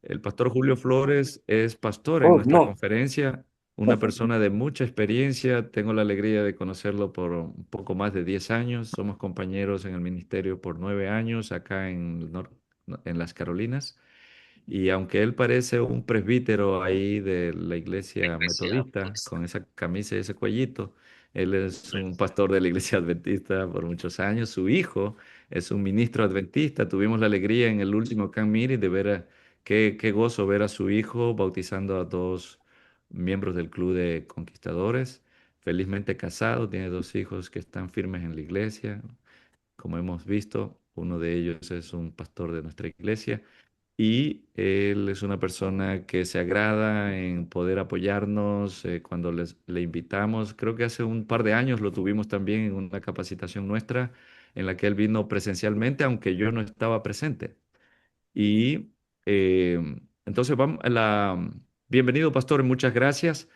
El pastor Julio Flores es pastor en Oh, nuestra no. conferencia, una persona de mucha experiencia. Tengo la alegría de conocerlo por un poco más de 10 años. Somos compañeros en el ministerio por 9 años acá en las Carolinas. Y aunque él parece un presbítero ahí de la iglesia metodista, con esa camisa y ese cuellito, él es un pastor de la iglesia adventista por muchos años. Su hijo es un ministro adventista. Tuvimos la alegría en el último Camp Meeting de ver qué gozo ver a su hijo bautizando a dos miembros del Club de Conquistadores. Felizmente casado, tiene dos hijos que están firmes en la iglesia. Como hemos visto, uno de ellos es un pastor de nuestra iglesia y él es una persona que se agrada en poder apoyarnos cuando le invitamos. Creo que hace un par de años lo tuvimos también en una capacitación nuestra en la que él vino presencialmente, aunque yo no estaba presente. Y eh, entonces vamos bienvenido, pastor, muchas gracias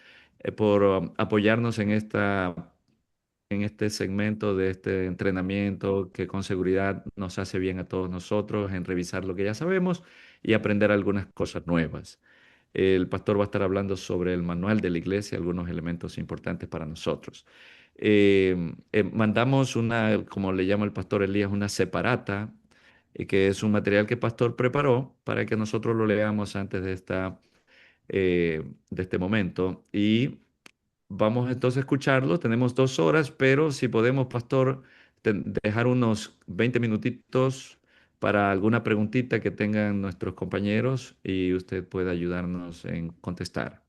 por apoyarnos en este segmento de este entrenamiento que con seguridad nos hace bien a todos nosotros en revisar lo que ya sabemos y aprender algunas cosas nuevas. El pastor va a estar hablando sobre el manual de la iglesia, algunos elementos importantes para nosotros. Mandamos una, como le llama el pastor Elías, una separata, que es un material que el pastor preparó para que nosotros lo leamos antes de este momento. Y vamos entonces a escucharlo. Tenemos 2 horas, pero si podemos, pastor, dejar unos 20 minutitos para alguna preguntita que tengan nuestros compañeros y usted puede ayudarnos en contestar.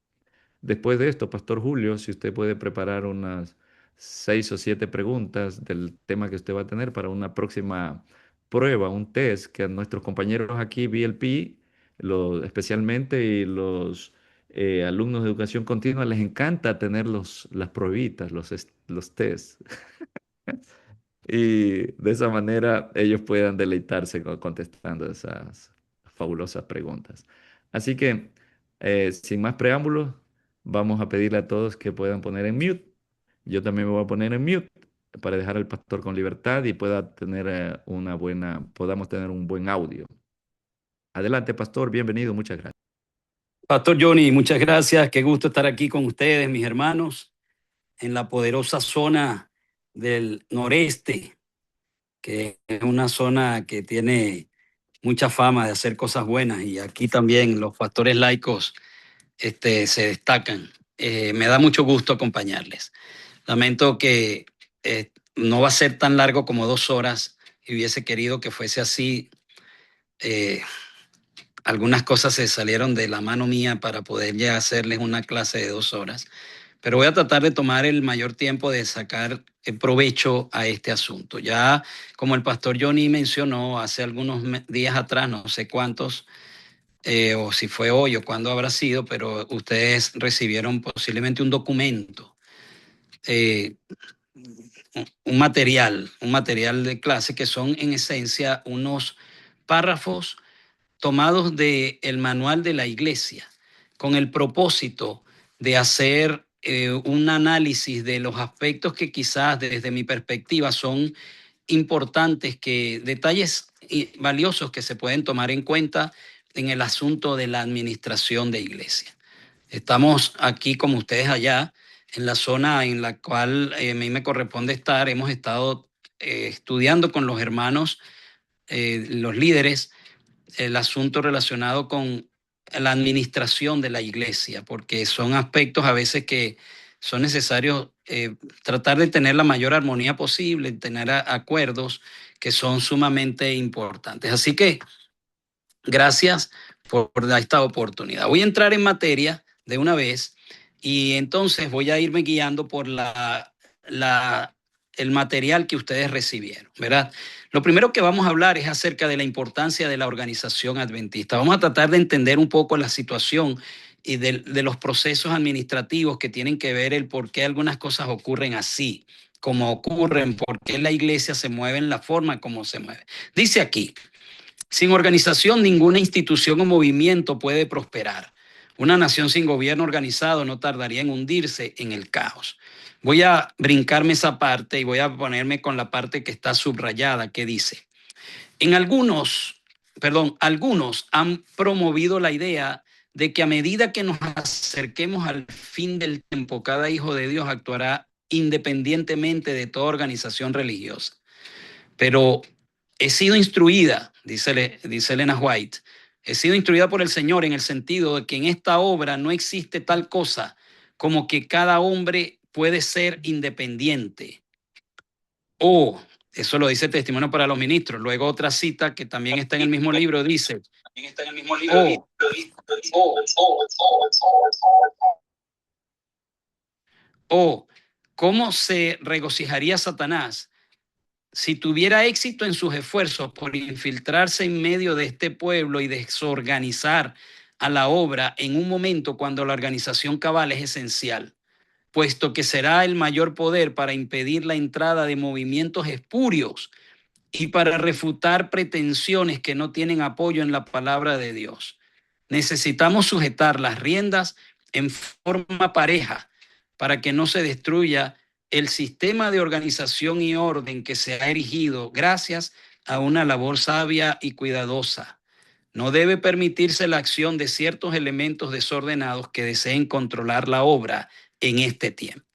Después de esto, Pastor Julio, si usted puede preparar unas 6 o 7 preguntas del tema que usted va a tener para una próxima prueba, un test que a nuestros compañeros aquí, VLP, especialmente y los alumnos de educación continua, les encanta tener las pruebitas, los tests. Y de esa manera ellos puedan deleitarse contestando esas fabulosas preguntas. Así que, sin más preámbulos, vamos a pedirle a todos que puedan poner en mute. Yo también me voy a poner en mute para dejar al pastor con libertad y pueda tener podamos tener un buen audio. Adelante, pastor, bienvenido, muchas gracias. Pastor Johnny, muchas gracias. Qué gusto estar aquí con ustedes, mis hermanos, en la poderosa zona del noreste, que es una zona que tiene mucha fama de hacer cosas buenas y aquí también los pastores laicos se destacan. Me da mucho gusto acompañarles. Lamento que no va a ser tan largo como 2 horas y hubiese querido que fuese así. Eh, Algunas cosas se salieron de la mano mía para poder ya hacerles una clase de 2 horas, pero voy a tratar de tomar el mayor tiempo de sacar provecho a este asunto. Ya como el pastor Johnny mencionó hace algunos días atrás, no sé cuántos, o si fue hoy o cuándo habrá sido, pero ustedes recibieron posiblemente un documento, eh, un material de clase que son en esencia unos párrafos tomados del manual de la iglesia, con el propósito de hacer un análisis de los aspectos que quizás desde mi perspectiva son importantes, detalles valiosos que se pueden tomar en cuenta en el asunto de la administración de iglesia. Estamos aquí como ustedes allá, en la zona en la cual a mí me corresponde estar. Hemos estado estudiando con los hermanos, los líderes, el asunto relacionado con la administración de la iglesia, porque son aspectos a veces que son necesarios tratar de tener la mayor armonía posible, tener acuerdos que son sumamente importantes. Así que gracias por esta oportunidad. Voy a entrar en materia de una vez y entonces voy a irme guiando por el material que ustedes recibieron, ¿verdad? Lo primero que vamos a hablar es acerca de la importancia de la organización adventista. Vamos a tratar de entender un poco la situación y de los procesos administrativos que tienen que ver el por qué algunas cosas ocurren así, como ocurren, por qué la iglesia se mueve en la forma como se mueve. Dice aquí: sin organización, ninguna institución o movimiento puede prosperar. Una nación sin gobierno organizado no tardaría en hundirse en el caos. Voy a brincarme esa parte y voy a ponerme con la parte que está subrayada, que dice: en algunos algunos han promovido la idea de que a medida que nos acerquemos al fin del tiempo, cada hijo de Dios actuará independientemente de toda organización religiosa. Pero he sido instruida, dice Elena White, he sido instruida por el Señor en el sentido de que en esta obra no existe tal cosa como que cada hombre puede ser independiente. O, eso lo dice Testimonio para los Ministros. Luego otra cita que también está en el mismo libro dice, o, o, ¿cómo se regocijaría Satanás si tuviera éxito en sus esfuerzos por infiltrarse en medio de este pueblo y desorganizar a la obra en un momento cuando la organización cabal es esencial, puesto que será el mayor poder para impedir la entrada de movimientos espurios y para refutar pretensiones que no tienen apoyo en la palabra de Dios? Necesitamos sujetar las riendas en forma pareja para que no se destruya el sistema de organización y orden que se ha erigido gracias a una labor sabia y cuidadosa. No debe permitirse la acción de ciertos elementos desordenados que deseen controlar la obra en este tiempo.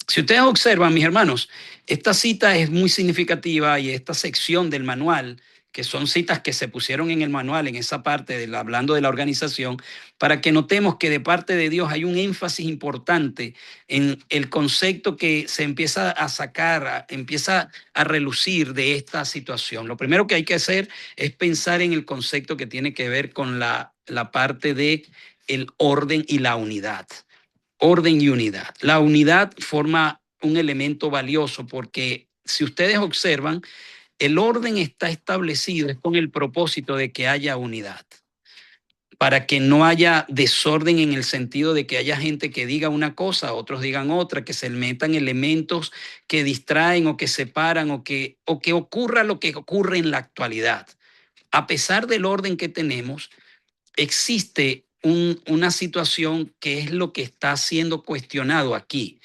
Si ustedes observan, mis hermanos, esta cita es muy significativa y esta sección del manual, que son citas que se pusieron en el manual, en esa parte hablando de la organización, para que notemos que de parte de Dios hay un énfasis importante en el concepto que se empieza a sacar, empieza a relucir de esta situación. Lo primero que hay que hacer es pensar en el concepto que tiene que ver con la parte de el orden y la unidad. Orden y unidad. La unidad forma un elemento valioso porque si ustedes observan, el orden está establecido es con el propósito de que haya unidad, para que no haya desorden en el sentido de que haya gente que diga una cosa, otros digan otra, que se metan elementos que distraen o que separan o que ocurra lo que ocurre en la actualidad. A pesar del orden que tenemos, existe una situación que es lo que está siendo cuestionado aquí,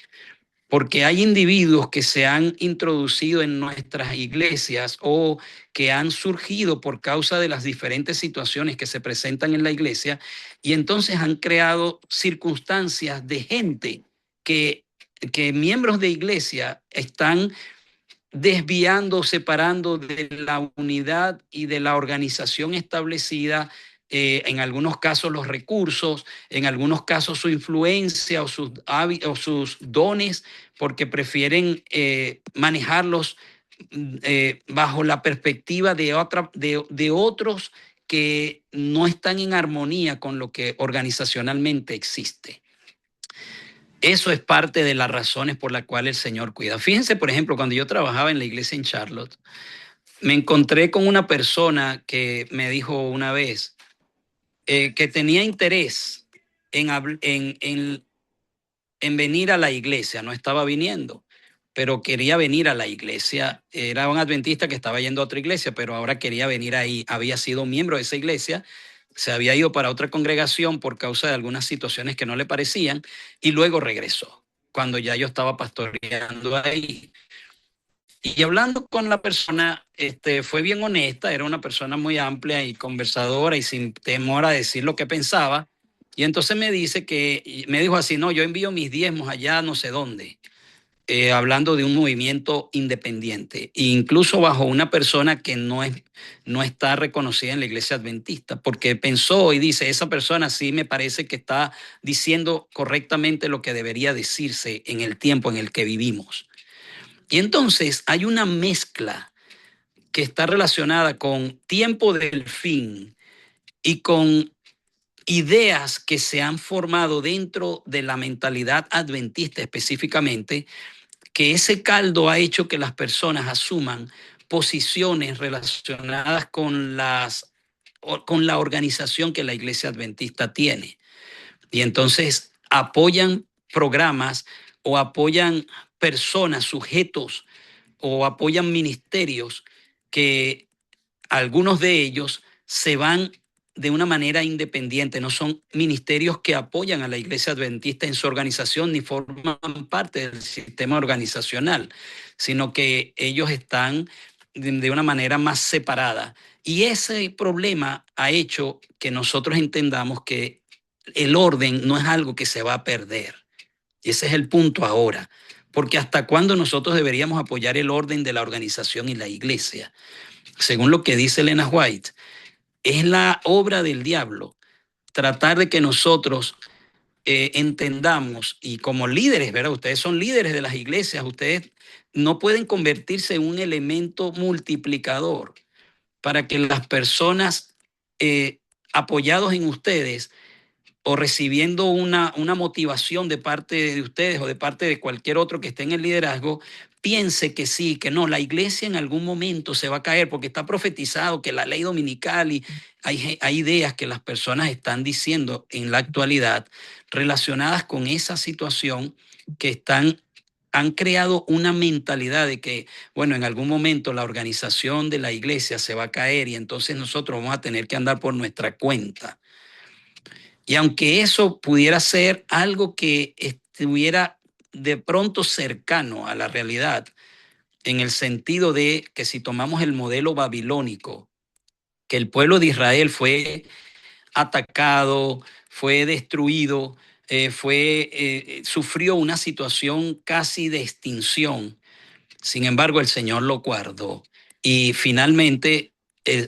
porque hay individuos que se han introducido en nuestras iglesias o que han surgido por causa de las diferentes situaciones que se presentan en la iglesia y entonces han creado circunstancias de gente que miembros de iglesia están desviando, separando de la unidad y de la organización establecida, en algunos casos los recursos, en algunos casos su influencia o sus dones, porque prefieren manejarlos bajo la perspectiva de otros que no están en armonía con lo que organizacionalmente existe. Eso es parte de las razones por las cuales el Señor cuida. Fíjense, por ejemplo, cuando yo trabajaba en la iglesia en Charlotte, me encontré con una persona que me dijo una vez que tenía interés en venir a la iglesia, no estaba viniendo, pero quería venir a la iglesia. Era un adventista que estaba yendo a otra iglesia, pero ahora quería venir ahí. Había sido miembro de esa iglesia, se había ido para otra congregación por causa de algunas situaciones que no le parecían y luego regresó cuando ya yo estaba pastoreando ahí. Y hablando con la persona, fue bien honesta, era una persona muy amplia y conversadora y sin temor a decir lo que pensaba. Y entonces me dijo así, no, yo envío mis diezmos allá no sé dónde, hablando de un movimiento independiente, e incluso bajo una persona que no está reconocida en la iglesia adventista, porque pensó y dice, esa persona sí me parece que está diciendo correctamente lo que debería decirse en el tiempo en el que vivimos. Y entonces hay una mezcla que está relacionada con tiempo del fin y con ideas que se han formado dentro de la mentalidad adventista específicamente, que ese caldo ha hecho que las personas asuman posiciones relacionadas con la organización que la iglesia adventista tiene. Y entonces apoyan programas o apoyan personas, sujetos o apoyan ministerios que algunos de ellos se van de una manera independiente, no son ministerios que apoyan a la iglesia adventista en su organización ni forman parte del sistema organizacional, sino que ellos están de una manera más separada. Y ese problema ha hecho que nosotros entendamos que el orden no es algo que se va a perder. Y ese es el punto ahora. Porque hasta cuándo nosotros deberíamos apoyar el orden de la organización y la iglesia. Según lo que dice Elena White, es la obra del diablo tratar de que nosotros entendamos, y como líderes, ¿verdad? Ustedes son líderes de las iglesias, ustedes no pueden convertirse en un elemento multiplicador para que las personas apoyados en ustedes o recibiendo una motivación de parte de ustedes o de parte de cualquier otro que esté en el liderazgo, piense que sí, que no, la iglesia en algún momento se va a caer porque está profetizado que la ley dominical y hay ideas que las personas están diciendo en la actualidad relacionadas con esa situación que han creado una mentalidad de que, bueno, en algún momento la organización de la iglesia se va a caer y entonces nosotros vamos a tener que andar por nuestra cuenta. Y aunque eso pudiera ser algo que estuviera de pronto cercano a la realidad, en el sentido de que si tomamos el modelo babilónico, que el pueblo de Israel fue atacado, fue destruido, sufrió una situación casi de extinción. Sin embargo, el Señor lo guardó y finalmente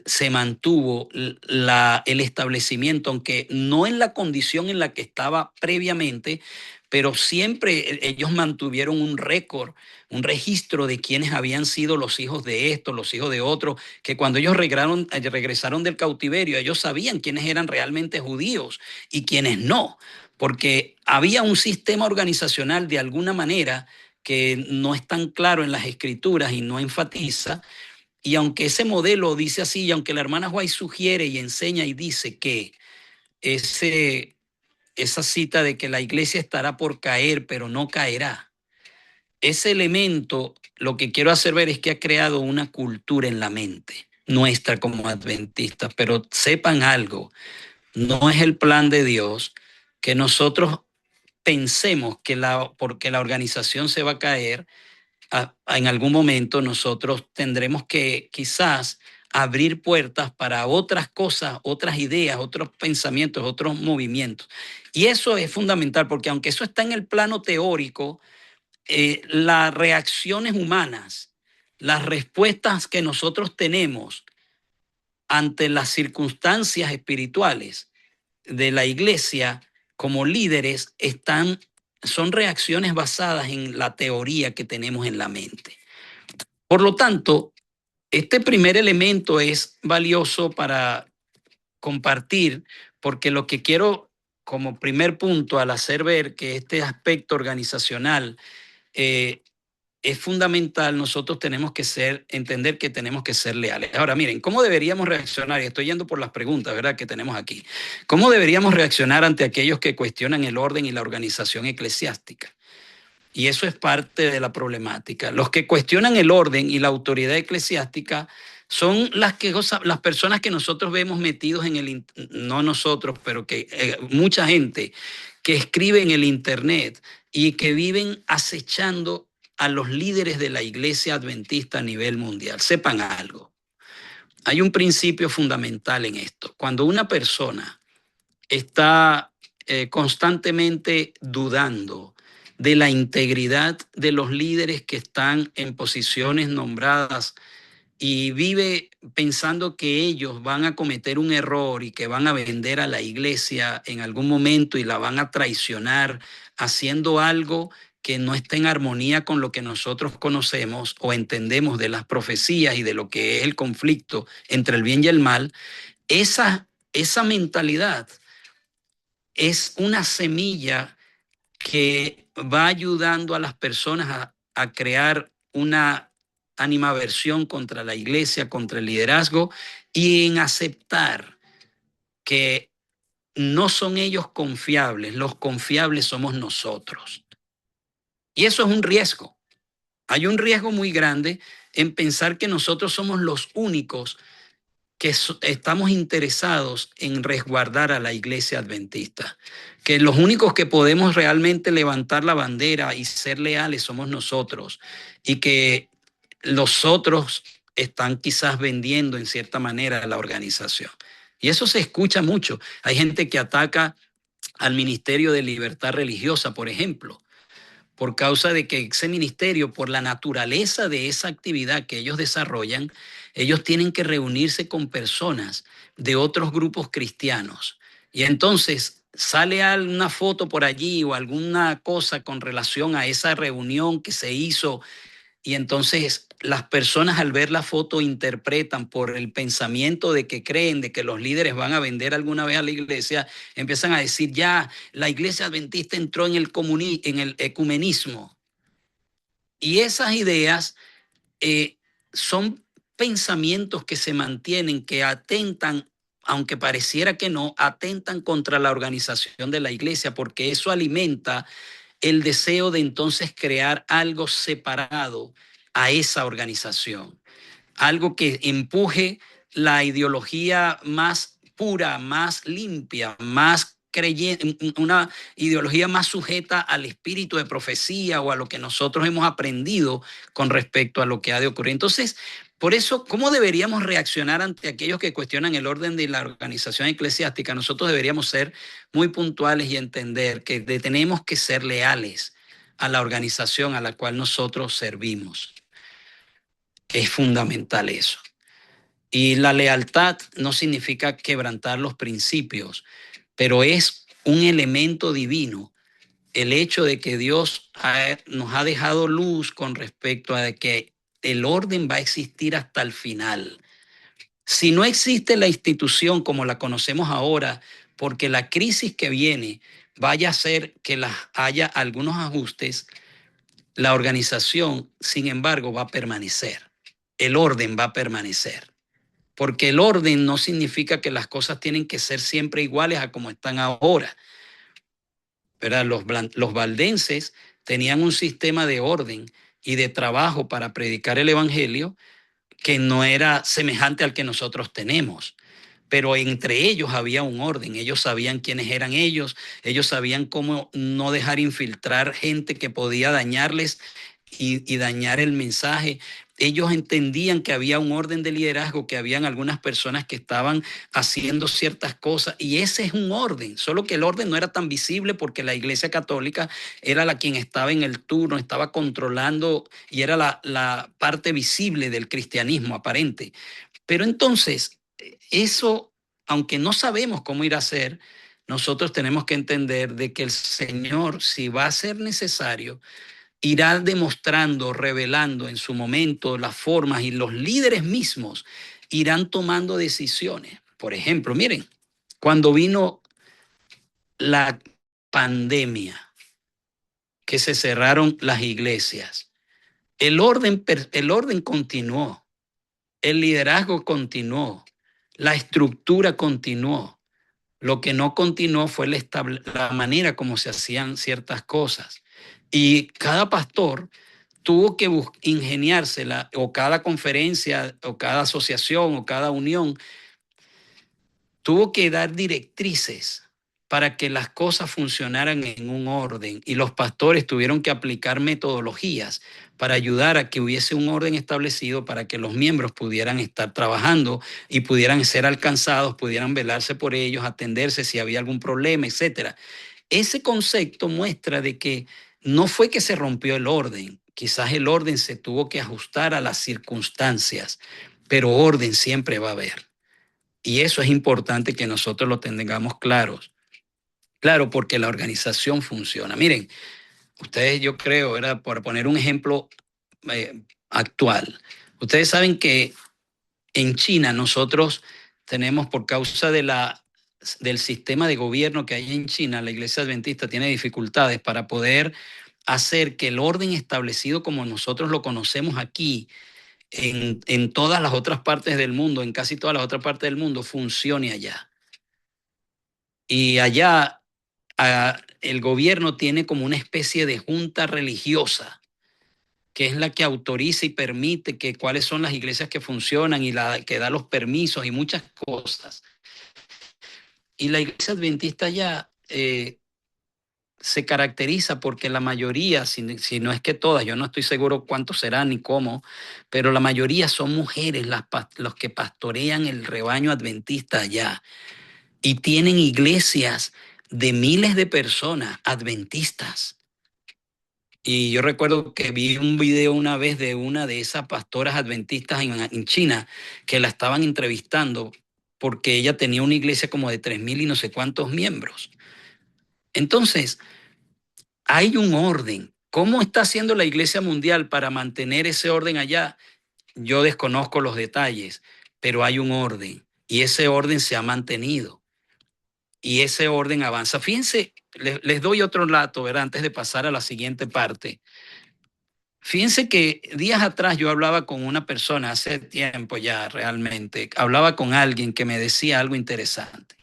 se mantuvo el establecimiento, aunque no en la condición en la que estaba previamente, pero siempre ellos mantuvieron un récord, un registro de quiénes habían sido los hijos de estos, los hijos de otros, que cuando ellos regresaron del cautiverio, ellos sabían quiénes eran realmente judíos y quiénes no, porque había un sistema organizacional de alguna manera que no es tan claro en las escrituras y no enfatiza. Y aunque ese modelo dice así, y aunque la hermana White sugiere y enseña y dice que ese, esa cita de que la iglesia estará por caer, pero no caerá, ese elemento lo que quiero hacer ver es que ha creado una cultura en la mente nuestra como adventistas. Pero sepan algo, no es el plan de Dios que nosotros pensemos que porque la organización se va a caer, en algún momento nosotros tendremos que quizás abrir puertas para otras cosas, otras ideas, otros pensamientos, otros movimientos. Y eso es fundamental porque aunque eso está en el plano teórico, las reacciones humanas, las respuestas que nosotros tenemos ante las circunstancias espirituales de la iglesia como líderes son reacciones basadas en la teoría que tenemos en la mente. Por lo tanto, este primer elemento es valioso para compartir, porque lo que quiero como primer punto al hacer ver que este aspecto organizacional eh, es fundamental, nosotros tenemos que entender que tenemos que ser leales. Ahora, miren, ¿cómo deberíamos reaccionar? Y estoy yendo por las preguntas, ¿verdad?, que tenemos aquí. ¿Cómo deberíamos reaccionar ante aquellos que cuestionan el orden y la organización eclesiástica? Y eso es parte de la problemática. Los que cuestionan el orden y la autoridad eclesiástica son las personas que nosotros vemos metidos no nosotros, pero que mucha gente que escribe en el Internet y que viven acechando a los líderes de la iglesia adventista a nivel mundial. Sepan algo. Hay un principio fundamental en esto. Cuando una persona está constantemente dudando de la integridad de los líderes que están en posiciones nombradas y vive pensando que ellos van a cometer un error y que van a vender a la iglesia en algún momento y la van a traicionar haciendo algo que no está en armonía con lo que nosotros conocemos o entendemos de las profecías y de lo que es el conflicto entre el bien y el mal, esa mentalidad es una semilla que va ayudando a las personas a crear una animaversión contra la iglesia, contra el liderazgo y en aceptar que no son ellos confiables, los confiables somos nosotros. Y eso es un riesgo. Hay un riesgo muy grande en pensar que nosotros somos los únicos que estamos interesados en resguardar a la iglesia adventista, que los únicos que podemos realmente levantar la bandera y ser leales somos nosotros, y que los otros están quizás vendiendo en cierta manera la organización. Y eso se escucha mucho. Hay gente que ataca al Ministerio de Libertad Religiosa, por ejemplo, por causa de que ese ministerio, por la naturaleza de esa actividad que ellos desarrollan, ellos tienen que reunirse con personas de otros grupos cristianos. Y entonces sale una foto por allí o alguna cosa con relación a esa reunión que se hizo, y entonces las personas al ver la foto interpretan por el pensamiento de que creen de que los líderes van a vender alguna vez a la iglesia, empiezan a decir ya, la iglesia adventista entró en en el ecumenismo. Y esas ideas eh, son pensamientos que se mantienen, que atentan, aunque pareciera que no, atentan contra la organización de la iglesia, porque eso alimenta el deseo de entonces crear algo separado a esa organización, algo que empuje la ideología más pura, más limpia, más creyente, una ideología más sujeta al espíritu de profecía o a lo que nosotros hemos aprendido con respecto a lo que ha de ocurrir. Entonces, por eso, ¿cómo deberíamos reaccionar ante aquellos que cuestionan el orden de la organización eclesiástica? Nosotros deberíamos ser muy puntuales y entender que tenemos que ser leales a la organización a la cual nosotros servimos. Es fundamental eso. Y la lealtad no significa quebrantar los principios, pero es un elemento divino. El hecho de que Dios nos ha dejado luz con respecto a que el orden va a existir hasta el final. Si no existe la institución como la conocemos ahora, porque la crisis que viene vaya a hacer que haya algunos ajustes, la organización, sin embargo, va a permanecer. El orden va a permanecer. Porque el orden no significa que las cosas tienen que ser siempre iguales a como están ahora. ¿Verdad? Los valdenses tenían un sistema de orden y de trabajo para predicar el evangelio que no era semejante al que nosotros tenemos. Pero entre ellos había un orden, ellos sabían quiénes eran ellos sabían cómo no dejar infiltrar gente que podía dañarles y dañar el mensaje. Ellos entendían que había un orden de liderazgo, que habían algunas personas que estaban haciendo ciertas cosas, y ese es un orden, solo que el orden no era tan visible porque la Iglesia Católica era la quien estaba en el turno, estaba controlando y era la parte visible del cristianismo aparente. Pero entonces, eso, aunque no sabemos cómo ir a ser, nosotros tenemos que entender de que el Señor, si va a ser necesario, irá demostrando, revelando en su momento las formas, y los líderes mismos irán tomando decisiones. Por ejemplo, miren, cuando vino la pandemia, que se cerraron las iglesias, el orden continuó, el liderazgo continuó, la estructura continuó. Lo que no continuó fue la manera como se hacían ciertas cosas. Y cada pastor tuvo que ingeniársela, o cada conferencia, o cada asociación, o cada unión, tuvo que dar directrices para que las cosas funcionaran en un orden, y los pastores tuvieron que aplicar metodologías para ayudar a que hubiese un orden establecido, para que los miembros pudieran estar trabajando y pudieran ser alcanzados, pudieran velarse por ellos, atenderse si había algún problema, etcétera. Ese concepto muestra de que no fue que se rompió el orden, quizás el orden se tuvo que ajustar a las circunstancias, pero orden siempre va a haber. Y eso es importante que nosotros lo tengamos claros. Claro, porque la organización funciona. Miren, ustedes, yo creo, era por poner un ejemplo actual. Ustedes saben que en China nosotros tenemos, por causa del sistema de gobierno que hay en China, la Iglesia Adventista tiene dificultades para poder hacer que el orden establecido como nosotros lo conocemos aquí, en todas las otras partes del mundo, en casi todas las otras partes del mundo, funcione allá. Y allá el gobierno tiene como una especie de junta religiosa, que es la que autoriza y permite que cuáles son las iglesias que funcionan, y la que da los permisos y muchas cosas. Y la iglesia adventista ya se caracteriza porque la mayoría, si no es que todas, yo no estoy seguro cuántos serán ni cómo, pero la mayoría son mujeres los que pastorean el rebaño adventista allá y tienen iglesias de miles de personas adventistas. Y yo recuerdo que vi un video una vez de una de esas pastoras adventistas en China que la estaban entrevistando porque ella tenía una iglesia como de 3.000 y no sé cuántos miembros. Entonces, hay un orden. ¿Cómo está haciendo la Iglesia Mundial para mantener ese orden allá? Yo desconozco los detalles, pero hay un orden y ese orden se ha mantenido y ese orden avanza. Fíjense, les doy otro dato, ¿verdad? Antes de pasar a la siguiente parte. Fíjense que días atrás yo hablaba con una persona, hace tiempo ya realmente, hablaba con alguien que me decía algo interesante.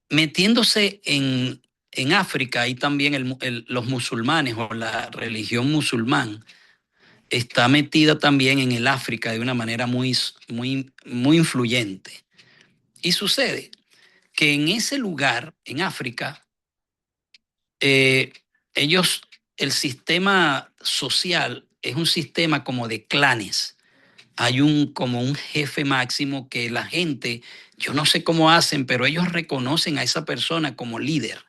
Metiéndose en África y también los musulmanes o la religión musulmán está metida también en el África de una manera muy influyente. Y sucede que en ese lugar, en África, eh, ellos, el sistema social es un sistema como de clanes. Hay como un jefe máximo que la gente, yo no sé cómo hacen, pero ellos reconocen a esa persona como líder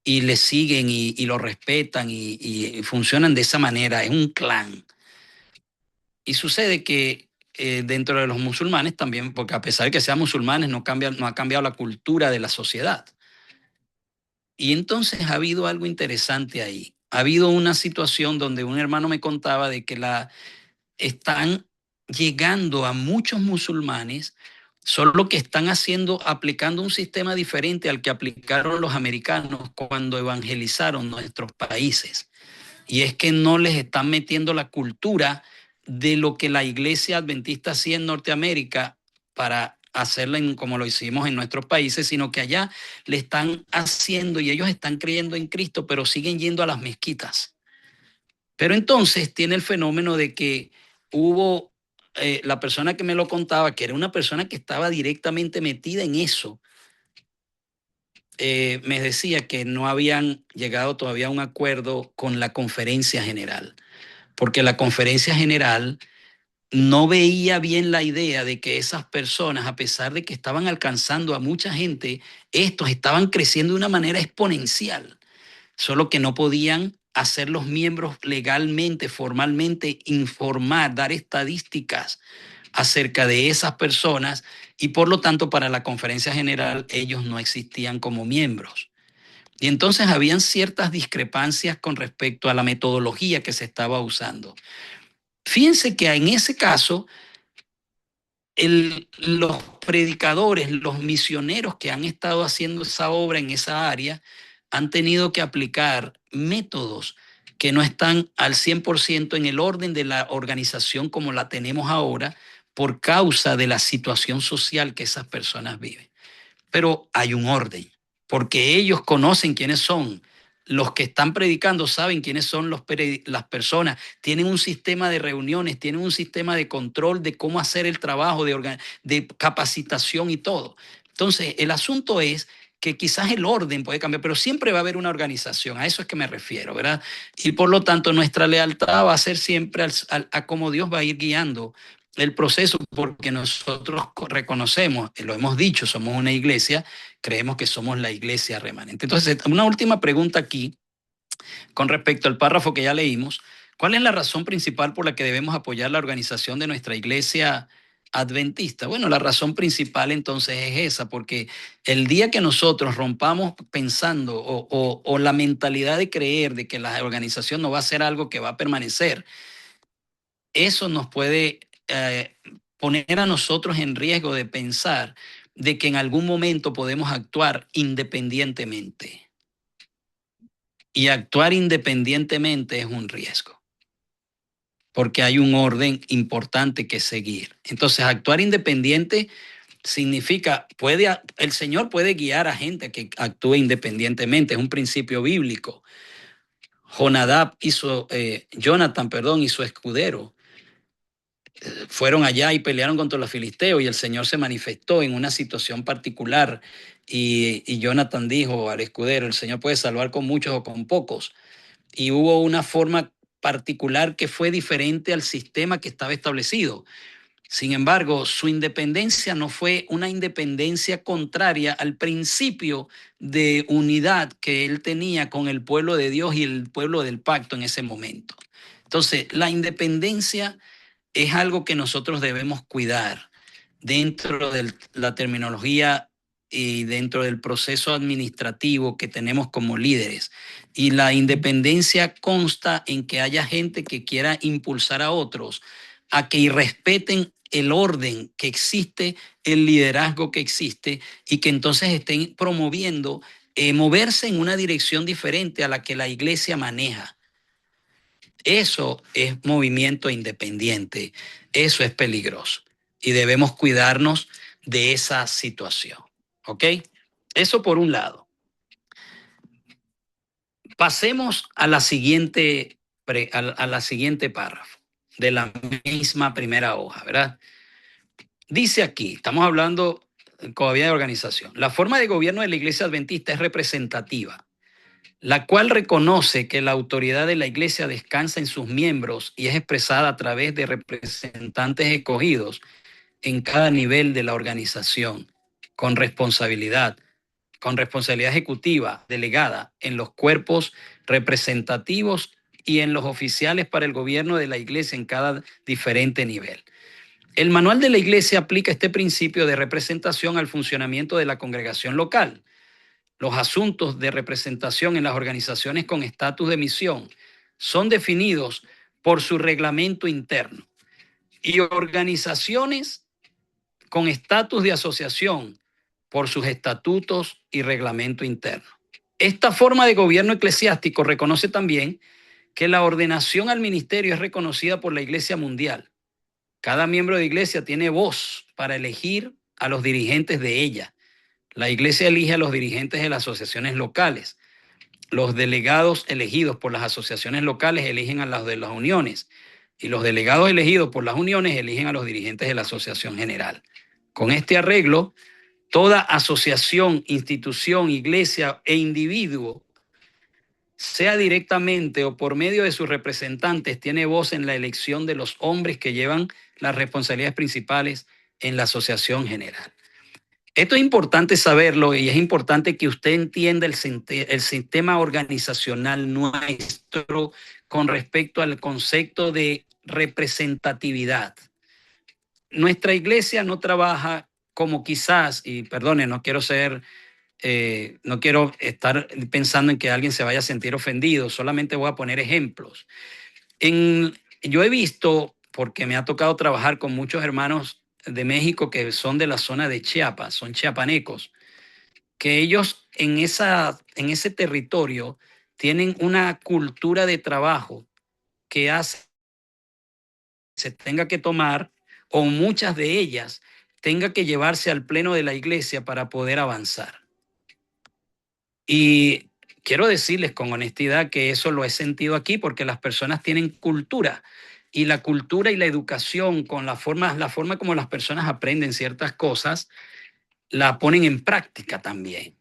y le siguen y lo respetan y funcionan de esa manera, es un clan. Y sucede que dentro de los musulmanes también, porque a pesar de que sean musulmanes, no ha cambiado la cultura de la sociedad. Y entonces ha habido algo interesante ahí. Ha habido una situación donde un hermano me contaba de que están llegando a muchos musulmanes, solo que están aplicando un sistema diferente al que aplicaron los americanos cuando evangelizaron nuestros países. Y es que no les están metiendo la cultura de lo que la iglesia adventista hacía en Norteamérica para hacerla como lo hicimos en nuestros países, sino que allá le están haciendo y ellos están creyendo en Cristo, pero siguen yendo a las mezquitas. Pero entonces tiene el fenómeno de que hubo la persona que me lo contaba, que era una persona que estaba directamente metida en eso, me decía que no habían llegado todavía a un acuerdo con la conferencia general, porque la conferencia general no veía bien la idea de que esas personas, a pesar de que estaban alcanzando a mucha gente, estos estaban creciendo de una manera exponencial, solo que no podían hacer los miembros legalmente, formalmente, informar, dar estadísticas acerca de esas personas y por lo tanto para la conferencia general ellos no existían como miembros. Y entonces habían ciertas discrepancias con respecto a la metodología que se estaba usando. Fíjense que en ese caso, los predicadores, los misioneros que han estado haciendo esa obra en esa área, han tenido que aplicar métodos que no están al 100% en el orden de la organización como la tenemos ahora por causa de la situación social que esas personas viven. Pero hay un orden, porque ellos conocen quiénes son. Los que están predicando saben quiénes son las personas, tienen un sistema de reuniones, tienen un sistema de control de cómo hacer el trabajo, de capacitación y todo. Entonces, el asunto es que quizás el orden puede cambiar, pero siempre va a haber una organización, a eso es que me refiero, ¿verdad? Y por lo tanto, nuestra lealtad va a ser siempre a cómo Dios va a ir guiando el proceso, porque nosotros reconocemos, lo hemos dicho, somos una iglesia, creemos que somos la iglesia remanente. Entonces, una última pregunta aquí con respecto al párrafo que ya leímos. ¿Cuál es la razón principal por la que debemos apoyar la organización de nuestra iglesia adventista? Bueno, la razón principal entonces es esa, porque el día que nosotros rompamos pensando o la mentalidad de creer de que la organización no va a ser algo que va a permanecer, eso nos puede poner a nosotros en riesgo de pensar de que en algún momento podemos actuar independientemente. Y actuar independientemente es un riesgo, porque hay un orden importante que seguir. Entonces, actuar independiente significa, el Señor puede guiar a gente que actúe independientemente, es un principio bíblico. Jonathan, perdón, y su escudero fueron allá y pelearon contra los filisteos y el Señor se manifestó en una situación particular y Jonathan dijo al escudero, el Señor puede salvar con muchos o con pocos. Y hubo una forma particular que fue diferente al sistema que estaba establecido. Sin embargo, su independencia no fue una independencia contraria al principio de unidad que él tenía con el pueblo de Dios y el pueblo del pacto en ese momento. Entonces, la independencia es algo que nosotros debemos cuidar dentro de la terminología y dentro del proceso administrativo que tenemos como líderes. Y la independencia consta en que haya gente que quiera impulsar a otros a que respeten el orden que existe, el liderazgo que existe y que entonces estén promoviendo moverse en una dirección diferente a la que la iglesia maneja. Eso es movimiento independiente, eso es peligroso y debemos cuidarnos de esa situación. ¿Ok? Eso por un lado. Pasemos a la siguiente, a la siguiente párrafo de la misma primera hoja, ¿verdad? Dice aquí, estamos hablando todavía de organización. La forma de gobierno de la Iglesia Adventista es representativa, la cual reconoce que la autoridad de la Iglesia descansa en sus miembros y es expresada a través de representantes escogidos en cada nivel de la organización, con responsabilidad, con responsabilidad ejecutiva delegada en los cuerpos representativos y en los oficiales para el gobierno de la Iglesia en cada diferente nivel. El manual de la Iglesia aplica este principio de representación al funcionamiento de la congregación local. Los asuntos de representación en las organizaciones con estatus de misión son definidos por su reglamento interno y organizaciones con estatus de asociación por sus estatutos y reglamento interno. Esta forma de gobierno eclesiástico reconoce también que la ordenación al ministerio es reconocida por la Iglesia Mundial. Cada miembro de iglesia tiene voz para elegir a los dirigentes de ella. La iglesia elige a los dirigentes de las asociaciones locales. Los delegados elegidos por las asociaciones locales eligen a los de las uniones y los delegados elegidos por las uniones eligen a los dirigentes de la asociación general. Con este arreglo, toda asociación, institución, iglesia e individuo, sea directamente o por medio de sus representantes, tiene voz en la elección de los hombres que llevan las responsabilidades principales en la asociación general. Esto es importante saberlo y es importante que usted entienda el sistema organizacional nuestro con respecto al concepto de representatividad. Nuestra iglesia no trabaja como quizás, y perdone, no quiero estar pensando en que alguien se vaya a sentir ofendido, solamente voy a poner ejemplos. Yo he visto, porque me ha tocado trabajar con muchos hermanos de México que son de la zona de Chiapas, son chiapanecos, que ellos en ese territorio tienen una cultura de trabajo que hace se tenga que tomar, o muchas de ellas tenga que llevarse al pleno de la iglesia para poder avanzar. Y quiero decirles con honestidad que eso lo he sentido aquí porque las personas tienen cultura y la cultura y la educación con la forma como las personas aprenden ciertas cosas, la ponen en práctica también.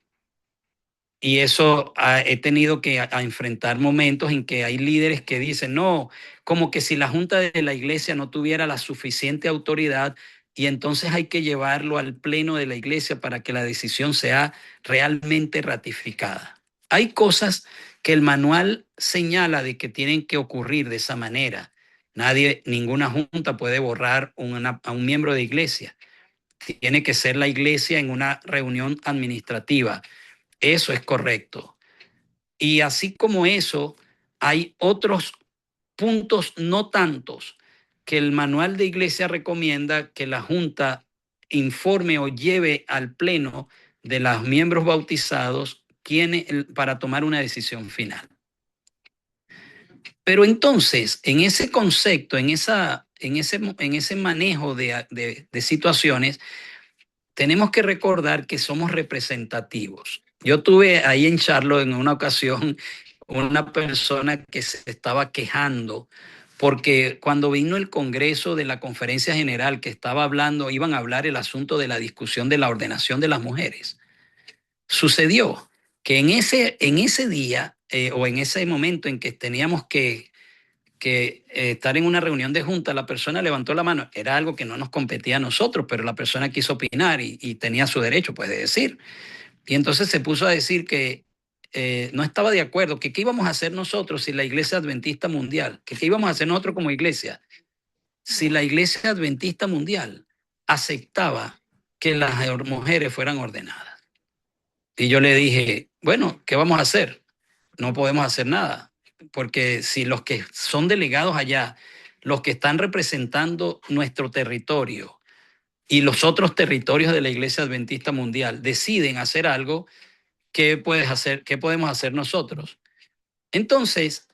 Y eso he tenido que enfrentar momentos en que hay líderes que dicen, no, como que si la junta de la iglesia no tuviera la suficiente autoridad y entonces hay que llevarlo al pleno de la iglesia para que la decisión sea realmente ratificada. Hay cosas que el manual señala de que tienen que ocurrir de esa manera. Ninguna junta puede borrar a un miembro de iglesia. Tiene que ser la iglesia en una reunión administrativa. Eso es correcto. Y así como eso, hay otros puntos no tantos que el manual de iglesia recomienda que la junta informe o lleve al pleno de los miembros bautizados para tomar una decisión final. Pero entonces, en ese concepto, en ese manejo de situaciones, tenemos que recordar que somos representativos. Yo tuve ahí en Charlotte en una ocasión una persona que se estaba quejando porque cuando vino el Congreso de la Conferencia General que estaba hablando, iban a hablar el asunto de la discusión de la ordenación de las mujeres. Sucedió que en ese día o en ese momento en que teníamos que estar en una reunión de junta, la persona levantó la mano. Era algo que no nos competía a nosotros, pero la persona quiso opinar y tenía su derecho, pues, de decir. Y entonces se puso a decir que no estaba de acuerdo, que qué íbamos a hacer nosotros si la Iglesia Adventista Mundial, que qué íbamos a hacer nosotros como iglesia, si la Iglesia Adventista Mundial aceptaba que las mujeres fueran ordenadas. Y yo le dije, bueno, ¿qué vamos a hacer? No podemos hacer nada, porque si los que son delegados allá, los que están representando nuestro territorio y los otros territorios de la Iglesia Adventista Mundial deciden hacer algo, ¿qué puedes hacer? ¿Qué podemos hacer nosotros? Entonces,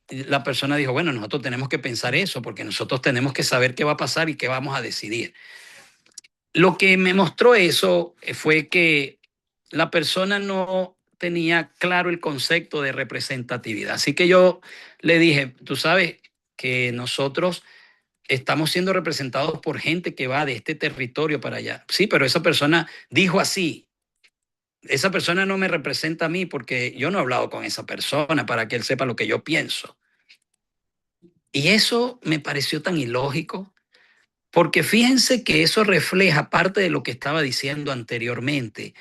la persona dijo, bueno, nosotros tenemos que pensar eso, porque nosotros tenemos que saber qué va a pasar y qué vamos a decidir. Lo que me mostró eso fue que la persona no tenía claro el concepto de representatividad. Así que yo le dije, tú sabes que nosotros estamos siendo representados por gente que va de este territorio para allá. Sí, pero esa persona dijo así. Esa persona no me representa a mí porque yo no he hablado con esa persona para que él sepa lo que yo pienso. Y eso me pareció tan ilógico, porque fíjense que eso refleja parte de lo que estaba diciendo anteriormente.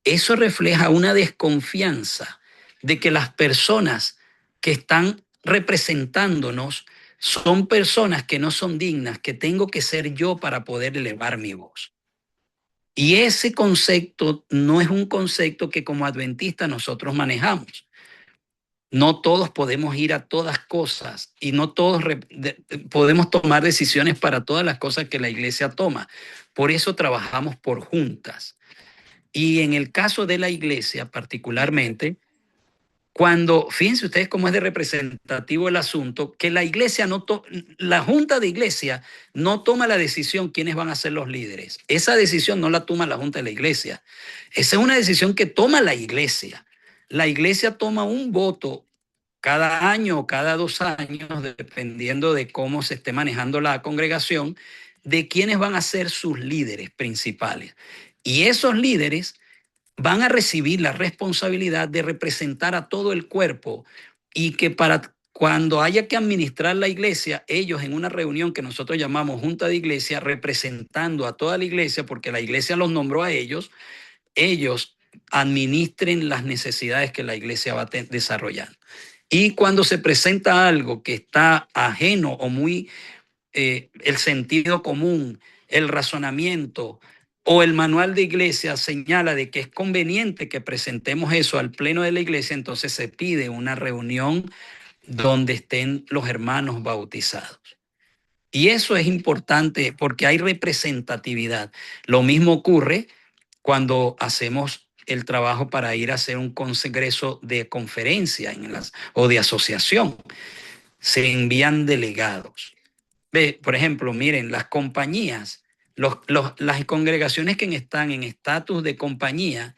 Eso refleja una desconfianza de que las personas que están representándonos son personas que no son dignas, que tengo que ser yo para poder elevar mi voz. Y ese concepto no es un concepto que como adventistas nosotros manejamos. No todos podemos ir a todas cosas y no todos podemos tomar decisiones para todas las cosas que la iglesia toma. Por eso trabajamos por juntas. Y en el caso de la iglesia particularmente, cuando, fíjense ustedes cómo es de representativo el asunto, que la iglesia la junta de iglesia no toma la decisión quiénes van a ser los líderes. Esa decisión no la toma la junta de la iglesia. Esa es una decisión que toma la iglesia. La iglesia toma un voto cada año o cada 2 años, dependiendo de cómo se esté manejando la congregación, de quiénes van a ser sus líderes principales. Y esos líderes van a recibir la responsabilidad de representar a todo el cuerpo y que para cuando haya que administrar la iglesia, ellos en una reunión que nosotros llamamos Junta de Iglesia, representando a toda la iglesia, porque la iglesia los nombró a ellos administren las necesidades que la iglesia va desarrollando. Y cuando se presenta algo que está ajeno o muy el sentido común, el razonamiento o el manual de iglesia señala de que es conveniente que presentemos eso al pleno de la iglesia, entonces se pide una reunión donde estén los hermanos bautizados. Y eso es importante porque hay representatividad. Lo mismo ocurre cuando hacemos el trabajo para ir a hacer un congreso de conferencia o de asociación. Se envían delegados. Ve, por ejemplo, miren, las compañías, las congregaciones que están en estatus de compañía,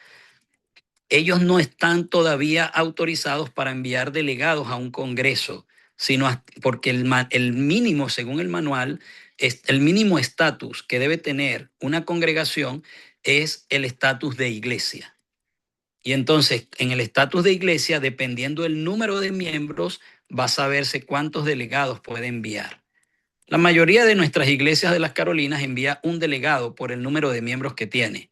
ellos no están todavía autorizados para enviar delegados a un congreso, sino porque el mínimo, según el manual, el mínimo estatus que debe tener una congregación es el estatus de iglesia. Y entonces, en el estatus de iglesia, dependiendo del número de miembros, va a saberse cuántos delegados puede enviar. La mayoría de nuestras iglesias de las Carolinas envía un delegado por el número de miembros que tiene.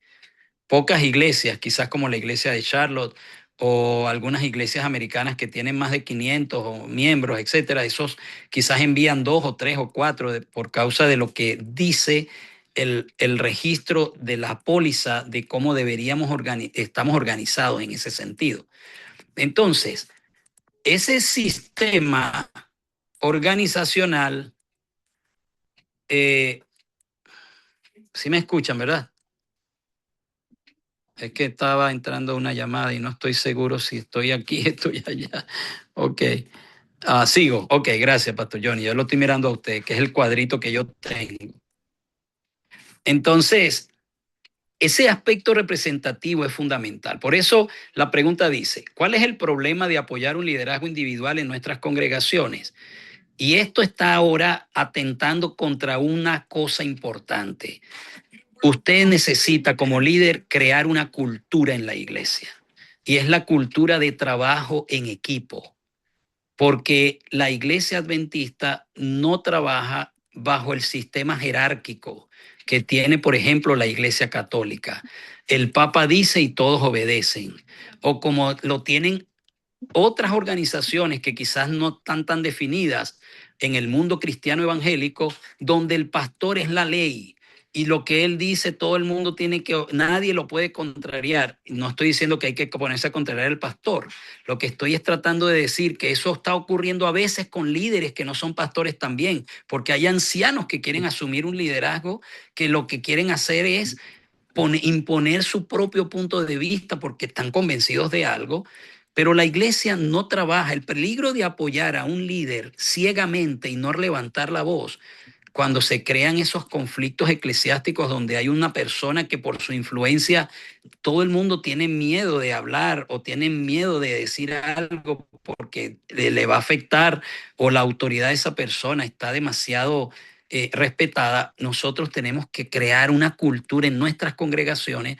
Pocas iglesias, quizás como la iglesia de Charlotte o algunas iglesias americanas que tienen más de 500 miembros, etcétera, esos quizás envían 2 o 3 o 4 por causa de lo que dice el registro de la póliza de cómo estamos organizados en ese sentido. Entonces, ese sistema organizacional, sí me escuchan, ¿verdad? Es que estaba entrando una llamada y no estoy seguro si estoy aquí, estoy allá. Ok. Sigo. Ok, gracias, Pastor Johnny. Yo lo estoy mirando a usted, que es el cuadrito que yo tengo. Entonces, ese aspecto representativo es fundamental. Por eso la pregunta dice, ¿cuál es el problema de apoyar un liderazgo individual en nuestras congregaciones? Y esto está ahora atentando contra una cosa importante. Usted necesita como líder crear una cultura en la iglesia. Y es la cultura de trabajo en equipo, porque la iglesia adventista no trabaja bajo el sistema jerárquico que tiene, por ejemplo, la iglesia católica. El Papa dice y todos obedecen, o como lo tienen otras organizaciones que quizás no están tan definidas en el mundo cristiano evangélico, donde el pastor es la ley y lo que él dice todo el mundo tiene que, nadie lo puede contrariar. No estoy diciendo que hay que ponerse a contrariar al pastor. Lo que estoy es tratando de decir que eso está ocurriendo a veces con líderes que no son pastores también, porque hay ancianos que quieren asumir un liderazgo que lo que quieren hacer es imponer su propio punto de vista porque están convencidos de algo, pero la iglesia no trabaja. El peligro de apoyar a un líder ciegamente y no levantar la voz cuando se crean esos conflictos eclesiásticos donde hay una persona que por su influencia todo el mundo tiene miedo de hablar o tiene miedo de decir algo porque le va a afectar o la autoridad de esa persona está demasiado respetada. Nosotros tenemos que crear una cultura en nuestras congregaciones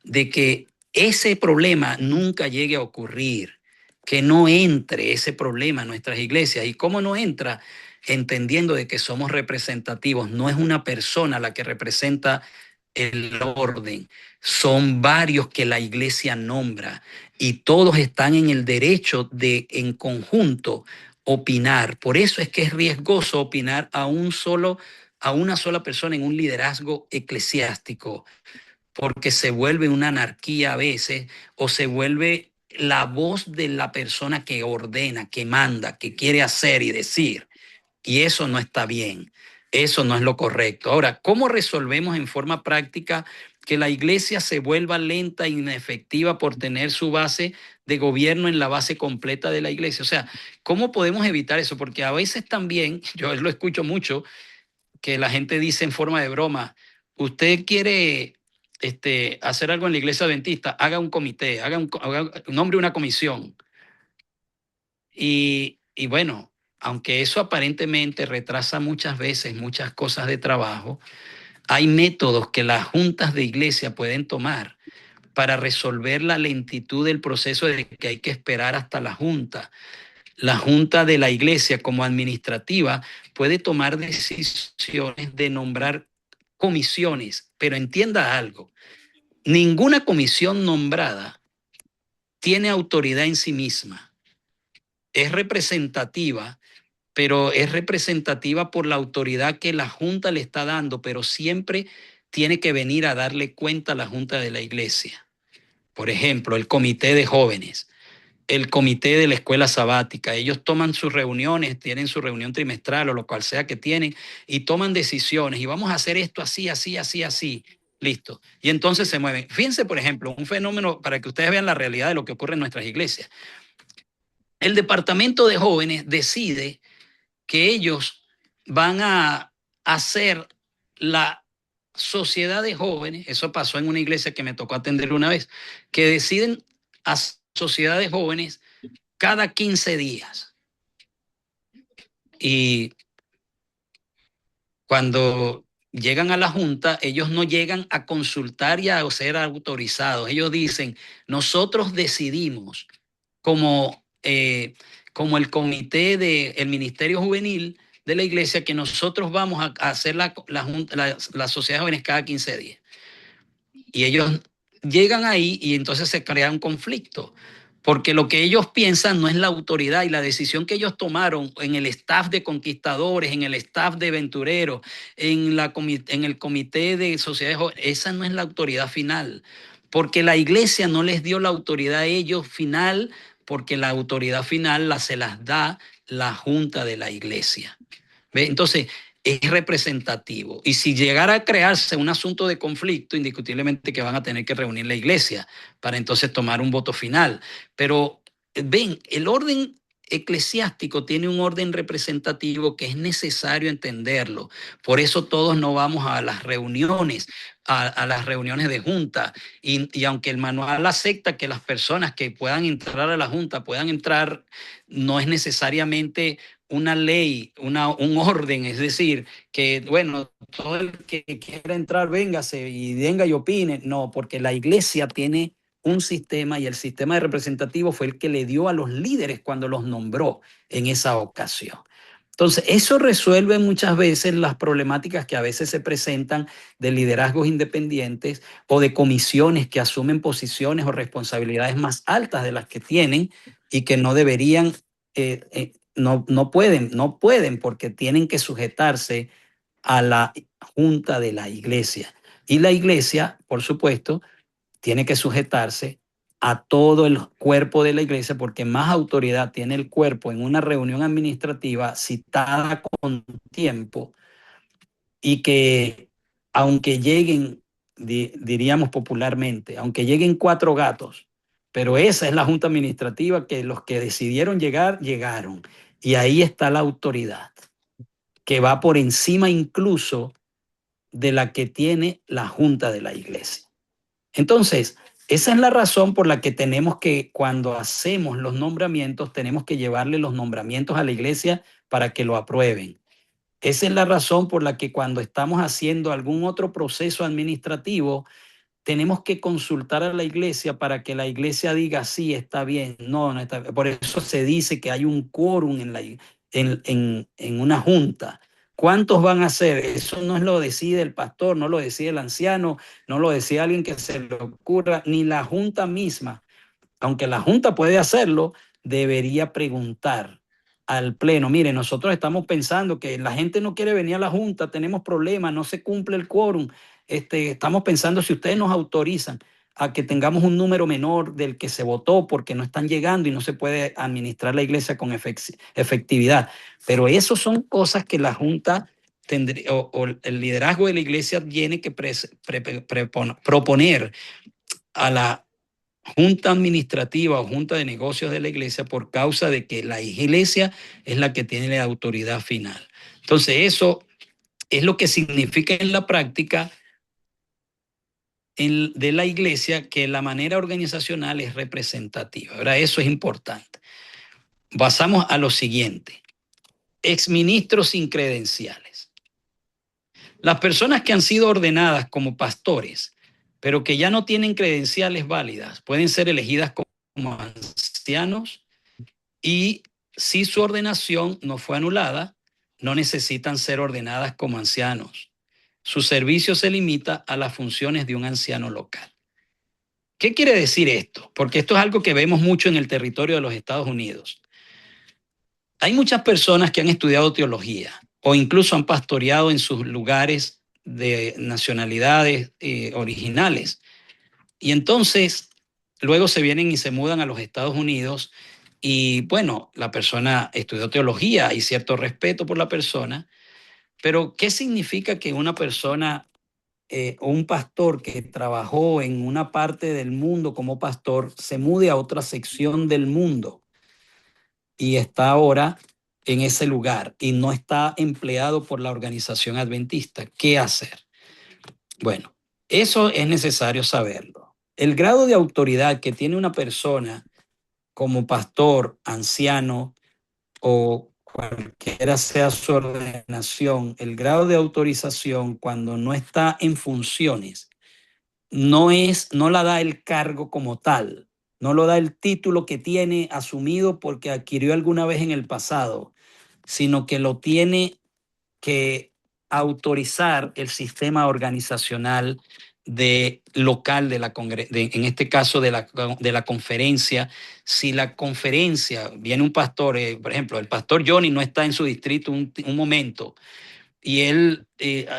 de que ese problema nunca llegue a ocurrir, que no entre ese problema en nuestras iglesias. ¿Y cómo no entra? Entendiendo de que somos representativos, no es una persona la que representa el orden, son varios que la iglesia nombra y todos están en el derecho de en conjunto opinar. Por eso es que es riesgoso opinar a una sola persona en un liderazgo eclesiástico, porque se vuelve una anarquía a veces o se vuelve la voz de la persona que ordena, que manda, que quiere hacer y decir. Y eso no está bien, eso no es lo correcto. Ahora, ¿cómo resolvemos en forma práctica que la iglesia se vuelva lenta e inefectiva por tener su base de gobierno en la base completa de la iglesia? O sea, ¿cómo podemos evitar eso? Porque a veces también, yo lo escucho mucho, que la gente dice en forma de broma, usted quiere hacer algo en la iglesia adventista, haga un comité, nombre una comisión. Y bueno, aunque eso aparentemente retrasa muchas veces muchas cosas de trabajo, hay métodos que las juntas de iglesia pueden tomar para resolver la lentitud del proceso de que hay que esperar hasta la junta. La junta de la iglesia como administrativa puede tomar decisiones de nombrar comisiones, pero entienda algo, ninguna comisión nombrada tiene autoridad en sí misma, es representativa, pero es representativa por la autoridad que la Junta le está dando, pero siempre tiene que venir a darle cuenta a la Junta de la Iglesia. Por ejemplo, el comité de jóvenes, el comité de la escuela sabática, ellos toman sus reuniones, tienen su reunión trimestral o lo cual sea que tienen, y toman decisiones, y vamos a hacer esto así, así, así, así. Listo. Y entonces se mueven. Fíjense, por ejemplo, un fenómeno para que ustedes vean la realidad de lo que ocurre en nuestras iglesias. El departamento de jóvenes decide que ellos van a hacer la sociedad de jóvenes, eso pasó en una iglesia que me tocó atender una vez, que deciden a sociedad de jóvenes cada 15 días. Y cuando llegan a la junta, ellos no llegan a consultar y a ser autorizados. Ellos dicen, nosotros decidimos como, como el comité del Ministerio Juvenil de la iglesia que nosotros vamos a hacer la sociedad de jóvenes cada 15 días. Y ellos llegan ahí y entonces se crea un conflicto, porque lo que ellos piensan no es la autoridad y la decisión que ellos tomaron en el staff de conquistadores, en el staff de aventureros, en el comité de sociedades jóvenes, esa no es la autoridad final, porque la iglesia no les dio la autoridad a ellos final, porque la autoridad final se las da la junta de la iglesia. ¿Ve? Entonces, es representativo. Y si llegara a crearse un asunto de conflicto, indiscutiblemente que van a tener que reunir la iglesia para entonces tomar un voto final. Pero ven, el orden eclesiástico tiene un orden representativo que es necesario entenderlo. Por eso todos no vamos a las reuniones, a las reuniones de junta. Y aunque el manual acepta que las personas que puedan entrar a la junta puedan entrar, no es necesariamente una ley, un orden, es decir, que bueno, todo el que quiera entrar, véngase y venga y opine. No, porque la iglesia tiene un sistema y el sistema de representativo fue el que le dio a los líderes cuando los nombró en esa ocasión. Entonces, eso resuelve muchas veces las problemáticas que a veces se presentan de liderazgos independientes o de comisiones que asumen posiciones o responsabilidades más altas de las que tienen y que no deberían, no pueden porque tienen que sujetarse a la junta de la iglesia. Y la iglesia, por supuesto, tiene que sujetarse a todo el cuerpo de la iglesia porque más autoridad tiene el cuerpo en una reunión administrativa citada con tiempo y que aunque lleguen, diríamos popularmente, aunque lleguen cuatro gatos, pero esa es la junta administrativa que los que decidieron llegar, llegaron. Y ahí está la autoridad, que va por encima incluso de la que tiene la junta de la iglesia. Entonces, esa es la razón por la que tenemos que, cuando hacemos los nombramientos, tenemos que llevarle los nombramientos a la iglesia para que lo aprueben. Esa es la razón por la que cuando estamos haciendo algún otro proceso administrativo, tenemos que consultar a la iglesia para que la iglesia diga sí, está bien, no, no está bien. Por eso se dice que hay un quórum en una junta. ¿Cuántos van a ser? Eso no lo decide el pastor, no lo decide el anciano, no lo decide alguien que se le ocurra, ni la junta misma. Aunque la junta puede hacerlo, debería preguntar al pleno, mire, nosotros estamos pensando que la gente no quiere venir a la junta, tenemos problemas, no se cumple el quórum, estamos pensando si ustedes nos autorizan a que tengamos un número menor del que se votó porque no están llegando y no se puede administrar la iglesia con efectividad. Pero eso son cosas que la junta tendría, o el liderazgo de la iglesia tiene que proponer a la junta administrativa o junta de negocios de la iglesia por causa de que la iglesia es la que tiene la autoridad final. Entonces, eso es lo que significa en la práctica de la iglesia que la manera organizacional es representativa. Ahora, eso es importante. Pasamos a lo siguiente. Exministros sin credenciales. Las personas que han sido ordenadas como pastores, pero que ya no tienen credenciales válidas, pueden ser elegidas como ancianos y si su ordenación no fue anulada, no necesitan ser ordenadas como ancianos. Su servicio se limita a las funciones de un anciano local. ¿Qué quiere decir esto? Porque esto es algo que vemos mucho en el territorio de los Estados Unidos. Hay muchas personas que han estudiado teología o incluso han pastoreado en sus lugares de nacionalidades originales. Y entonces, luego se vienen y se mudan a los Estados Unidos y bueno, la persona estudió teología, hay cierto respeto por la persona, pero ¿qué significa que una persona o un pastor que trabajó en una parte del mundo como pastor se mude a otra sección del mundo y está ahora en ese lugar y no está empleado por la organización adventista? ¿Qué hacer? Bueno, eso es necesario saberlo. El grado de autoridad que tiene una persona como pastor, anciano o cualquiera sea su ordenación, el grado de autorización cuando no está en funciones, no la da el cargo como tal, no lo da el título que tiene asumido porque adquirió alguna vez en el pasado, sino que lo tiene que autorizar el sistema organizacional local en este caso de la conferencia. Si la conferencia, viene un pastor, por ejemplo, el pastor Johnny no está en su distrito un momento y él,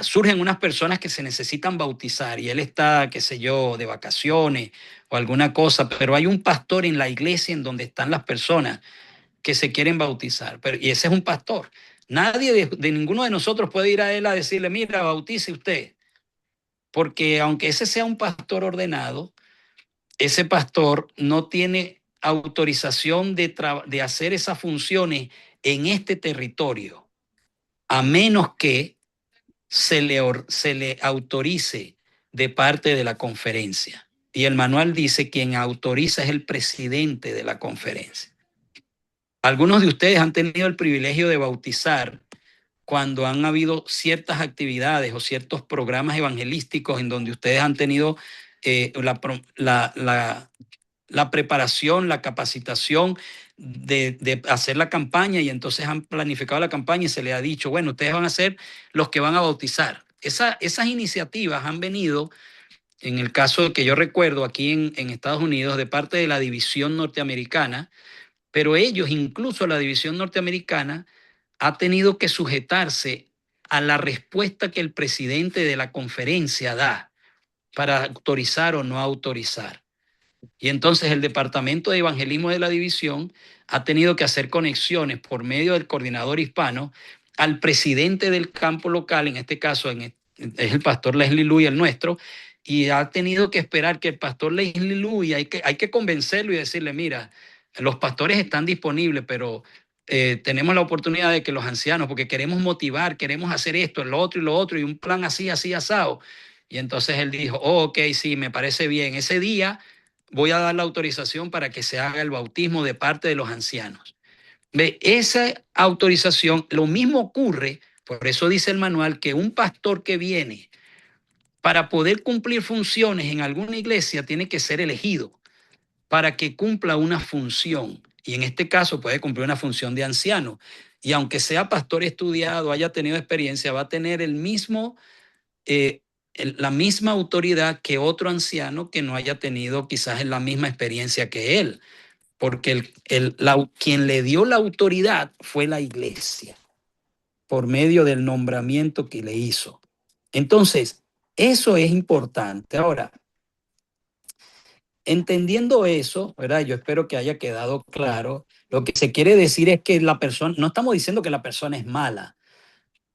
surgen unas personas que se necesitan bautizar y él está, qué sé yo, de vacaciones o alguna cosa, pero hay un pastor en la iglesia en donde están las personas que se quieren bautizar, y ese es un pastor. Nadie de ninguno de nosotros puede ir a él a decirle, mira, bautice usted, porque aunque ese sea un pastor ordenado, ese pastor no tiene autorización de hacer esas funciones en este territorio, a menos que se le autorice de parte de la conferencia. Y el manual dice quien autoriza es el presidente de la conferencia. Algunos de ustedes han tenido el privilegio de bautizar cuando han habido ciertas actividades o ciertos programas evangelísticos en donde ustedes han tenido la preparación, la capacitación de hacer la campaña, y entonces han planificado la campaña y se les ha dicho, bueno, ustedes van a ser los que van a bautizar. Esas iniciativas han venido, en el caso que yo recuerdo aquí en Estados Unidos, de parte de la división norteamericana, pero ellos, incluso la división norteamericana, ha tenido que sujetarse a la respuesta que el presidente de la conferencia da para autorizar o no autorizar. Y entonces el Departamento de Evangelismo de la División ha tenido que hacer conexiones por medio del coordinador hispano al presidente del campo local, en este caso es el pastor Leslie Louis, el nuestro, y ha tenido que esperar que el pastor Leslie Louis, hay que convencerlo y decirle, mira, los pastores están disponibles, pero tenemos la oportunidad de que los ancianos, porque queremos motivar, queremos hacer esto, lo otro y lo otro, y un plan así, así, asado. Y entonces él dijo, oh, ok, sí, me parece bien. Ese día voy a dar la autorización para que se haga el bautismo de parte de los ancianos. ¿Ve? Esa autorización, lo mismo ocurre, por eso dice el manual, que un pastor que viene para poder cumplir funciones en alguna iglesia tiene que ser elegido para que cumpla una función. Y en este caso puede cumplir una función de anciano. Y aunque sea pastor estudiado, haya tenido experiencia, va a tener la misma autoridad que otro anciano que no haya tenido quizás la misma experiencia que él, porque quien le dio la autoridad fue la iglesia, por medio del nombramiento que le hizo. Entonces, eso es importante. Ahora, entendiendo eso, ¿verdad? Yo espero que haya quedado claro. Lo que se quiere decir es que la persona, no estamos diciendo que la persona es mala,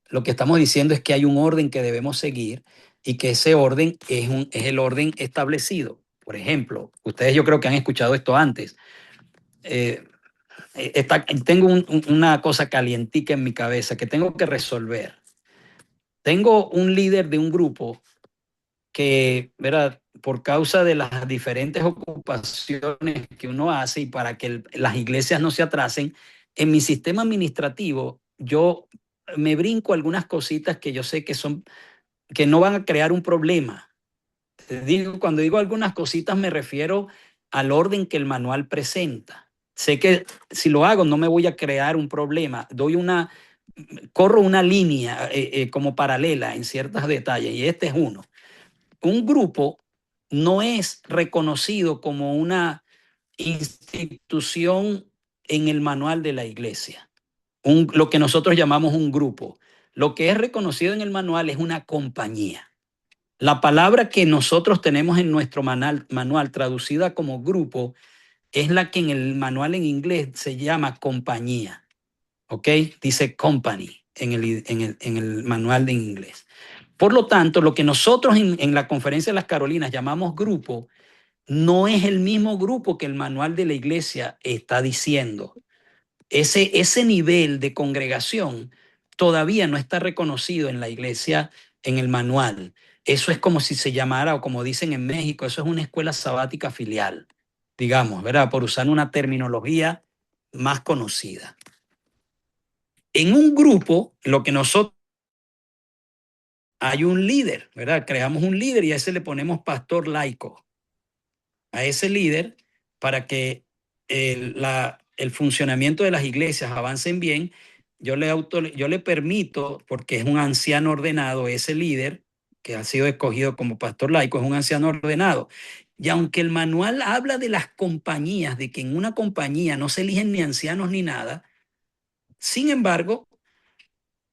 lo que estamos diciendo es que hay un orden que debemos seguir y que ese orden es el orden establecido. Por ejemplo, ustedes yo creo que han escuchado esto antes. Eh, tengo una cosa calientica en mi cabeza que tengo que resolver. Tengo un líder de un grupo que, ¿verdad? Por causa de las diferentes ocupaciones que uno hace y para que las iglesias no se atrasen, en mi sistema administrativo yo me brinco algunas cositas que yo sé que no van a crear un problema. Cuando digo algunas cositas me refiero al orden que el manual presenta. Sé que si lo hago no me voy a crear un problema. Corro una línea como paralela en ciertos detalles, y este es uno. Un grupo no es reconocido como una institución en el manual de la iglesia, lo que nosotros llamamos un grupo. Lo que es reconocido en el manual es una compañía. La palabra que nosotros tenemos en nuestro manual traducida como grupo es la que en el manual en inglés se llama compañía. ¿Ok? Dice company en el manual de inglés. Por lo tanto, lo que nosotros en la Conferencia de las Carolinas llamamos grupo no es el mismo grupo que el manual de la iglesia está diciendo. Ese nivel de congregación todavía no está reconocido en la iglesia, en el manual. Eso es como si se llamara, o como dicen en México, eso es una escuela sabática filial, digamos, ¿verdad? Por usar una terminología más conocida. En un grupo, lo que nosotros hay un líder, ¿verdad? Creamos un líder y a ese le ponemos pastor laico. A ese líder para que el funcionamiento de las iglesias avancen bien. Yo le permito, porque es un anciano ordenado, ese líder que ha sido escogido como pastor laico, es un anciano ordenado. Y aunque el manual habla de las compañías, de que en una compañía no se eligen ni ancianos ni nada, sin embargo,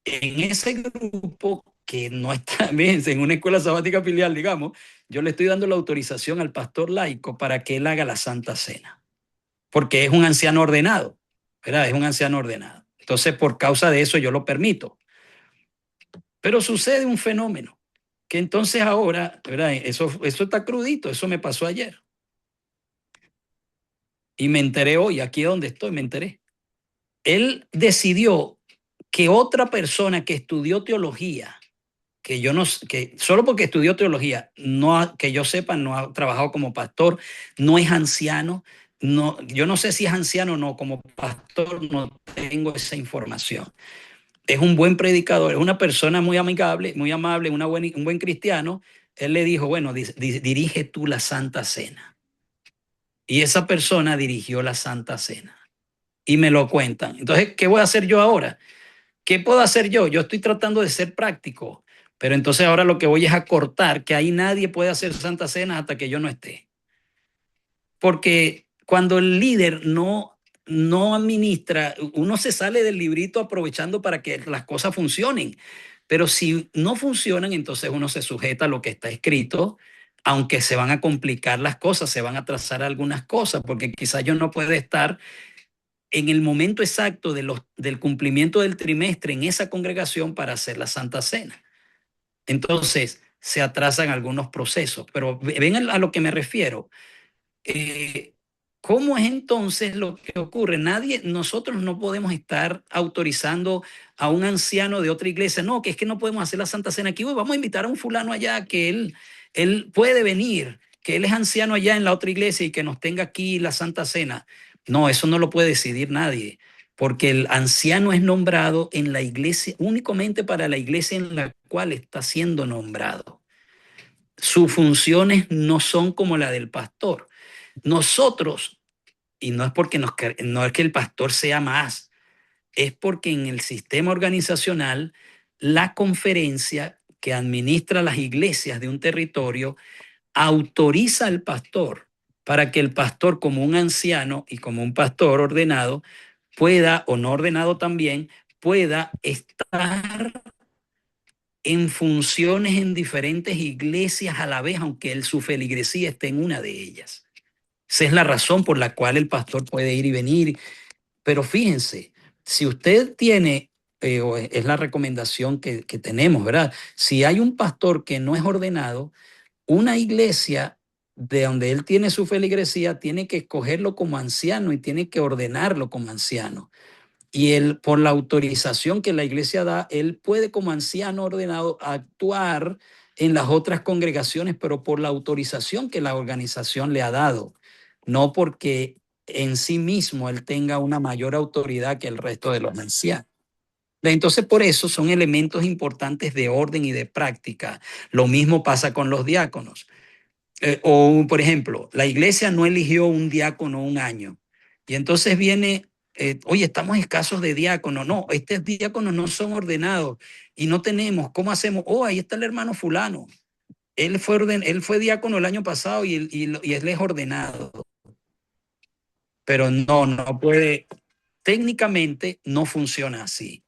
en ese grupo que no está bien, en una escuela sabática filial, digamos, yo le estoy dando la autorización al pastor laico para que él haga la Santa Cena, porque es un anciano ordenado, ¿verdad? Es un anciano ordenado. Entonces, por causa de eso, yo lo permito. Pero sucede un fenómeno, que entonces ahora, ¿verdad? Eso está crudito, eso me pasó ayer. Y me enteré hoy, aquí donde estoy, me enteré. Él decidió que otra persona que estudió teología, que yo no, que solo porque estudió teología, no, que yo sepa, no ha trabajado como pastor, no es anciano, No, yo no sé si es anciano o no, como pastor no tengo esa información. Es un buen predicador, es una persona muy amigable, muy amable, un buen cristiano. Él le dijo, bueno, dirige tú la Santa Cena. Y esa persona dirigió la Santa Cena. Y me lo cuentan. Entonces, ¿qué voy a hacer yo ahora? ¿Qué puedo hacer yo? Yo estoy tratando de ser práctico, pero entonces ahora lo que voy es a cortar, que ahí nadie puede hacer Santa Cena hasta que yo no esté. Porque cuando el líder no administra, uno se sale del librito aprovechando para que las cosas funcionen. Pero si no funcionan, entonces uno se sujeta a lo que está escrito, aunque se van a complicar las cosas, se van a trazar algunas cosas, porque quizás yo no pueda estar en el momento exacto del cumplimiento del trimestre en esa congregación para hacer la Santa Cena. Entonces se atrasan algunos procesos, pero ven a lo que me refiero. eh, ¿Cómo es entonces lo que ocurre? Nosotros no podemos estar autorizando a un anciano de otra iglesia, no, que es que no podemos hacer la Santa Cena aquí, vamos a invitar a un fulano allá que él puede venir, que él es anciano allá en la otra iglesia y que nos tenga aquí la Santa Cena. No, eso no lo puede decidir nadie, porque el anciano es nombrado en la iglesia, únicamente para la iglesia en la cual está siendo nombrado. Sus funciones no son como la del pastor. Nosotros, y no es porque no es que el pastor sea más, es porque en el sistema organizacional, la conferencia que administra las iglesias de un territorio autoriza al pastor para que el pastor, como un anciano y como un pastor ordenado, pueda, o no ordenado también, pueda estar en funciones en diferentes iglesias a la vez, aunque su feligresía esté en una de ellas. Esa es la razón por la cual el pastor puede ir y venir. Pero fíjense, si usted tiene, o es la recomendación que tenemos, ¿verdad? Si hay un pastor que no es ordenado, una iglesia de donde él tiene su feligresía tiene que escogerlo como anciano y tiene que ordenarlo como anciano. Y él, por la autorización que la iglesia da, él puede como anciano ordenado actuar en las otras congregaciones, pero por la autorización que la organización le ha dado, no porque en sí mismo él tenga una mayor autoridad que el resto de los ancianos. Entonces, por eso son elementos importantes de orden y de práctica. Lo mismo pasa con los diáconos. Por ejemplo, la iglesia no eligió un diácono un año. Y entonces viene, oye, estamos escasos de diáconos. No, estos diáconos no son ordenados y no tenemos. ¿Cómo hacemos? Oh, ahí está el hermano fulano. Él fue diácono el año pasado y él es ordenado. Pero no puede, técnicamente no funciona así.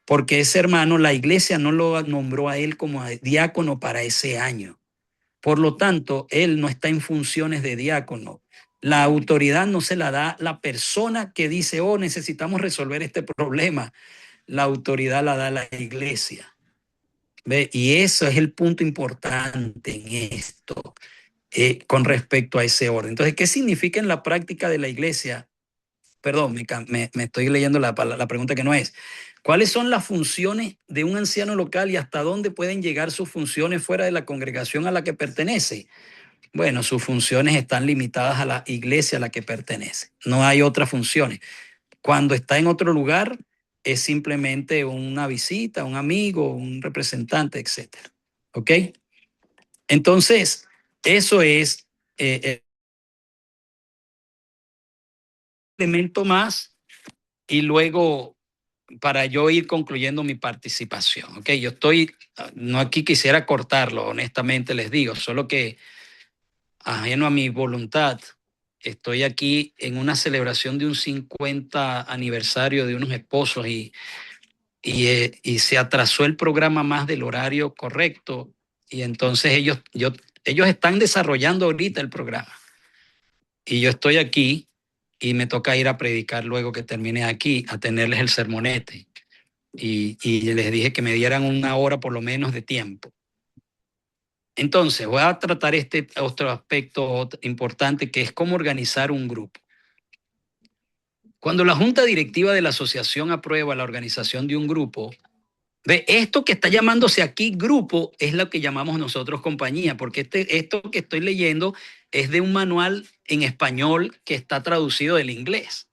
Porque ese hermano, la iglesia no lo nombró a él como diácono para ese año. Por lo tanto, él no está en funciones de diácono. La autoridad no se la da la persona que dice, oh, necesitamos resolver este problema. La autoridad la da la iglesia. ¿Ve? Y eso es el punto importante en esto, con respecto a ese orden. Entonces, ¿qué significa en la práctica de la iglesia? Perdón, me estoy leyendo la pregunta que no es. ¿Cuáles son las funciones de un anciano local y hasta dónde pueden llegar sus funciones fuera de la congregación a la que pertenece? Bueno, sus funciones están limitadas a la iglesia a la que pertenece. No hay otras funciones. Cuando está en otro lugar, es simplemente una visita, un amigo, un representante, etcétera. ¿Ok? Entonces, eso es el elemento más y luego para yo ir concluyendo mi participación. ¿Ok? Yo estoy, no aquí quisiera cortarlo, honestamente les digo, solo que ajeno a mi voluntad, estoy aquí en una celebración de un 50 aniversario de unos esposos y se atrasó el programa más del horario correcto y entonces ellos están desarrollando ahorita el programa y yo estoy aquí y me toca ir a predicar luego que termine aquí, a tenerles el sermonete y les dije que me dieran una hora por lo menos de tiempo. Entonces, voy a tratar este otro aspecto importante que es cómo organizar un grupo. Cuando la junta directiva de la asociación aprueba la organización de un grupo, ve, esto que está llamándose aquí grupo es lo que llamamos nosotros compañía, porque esto que estoy leyendo es de un manual en español que está traducido del inglés.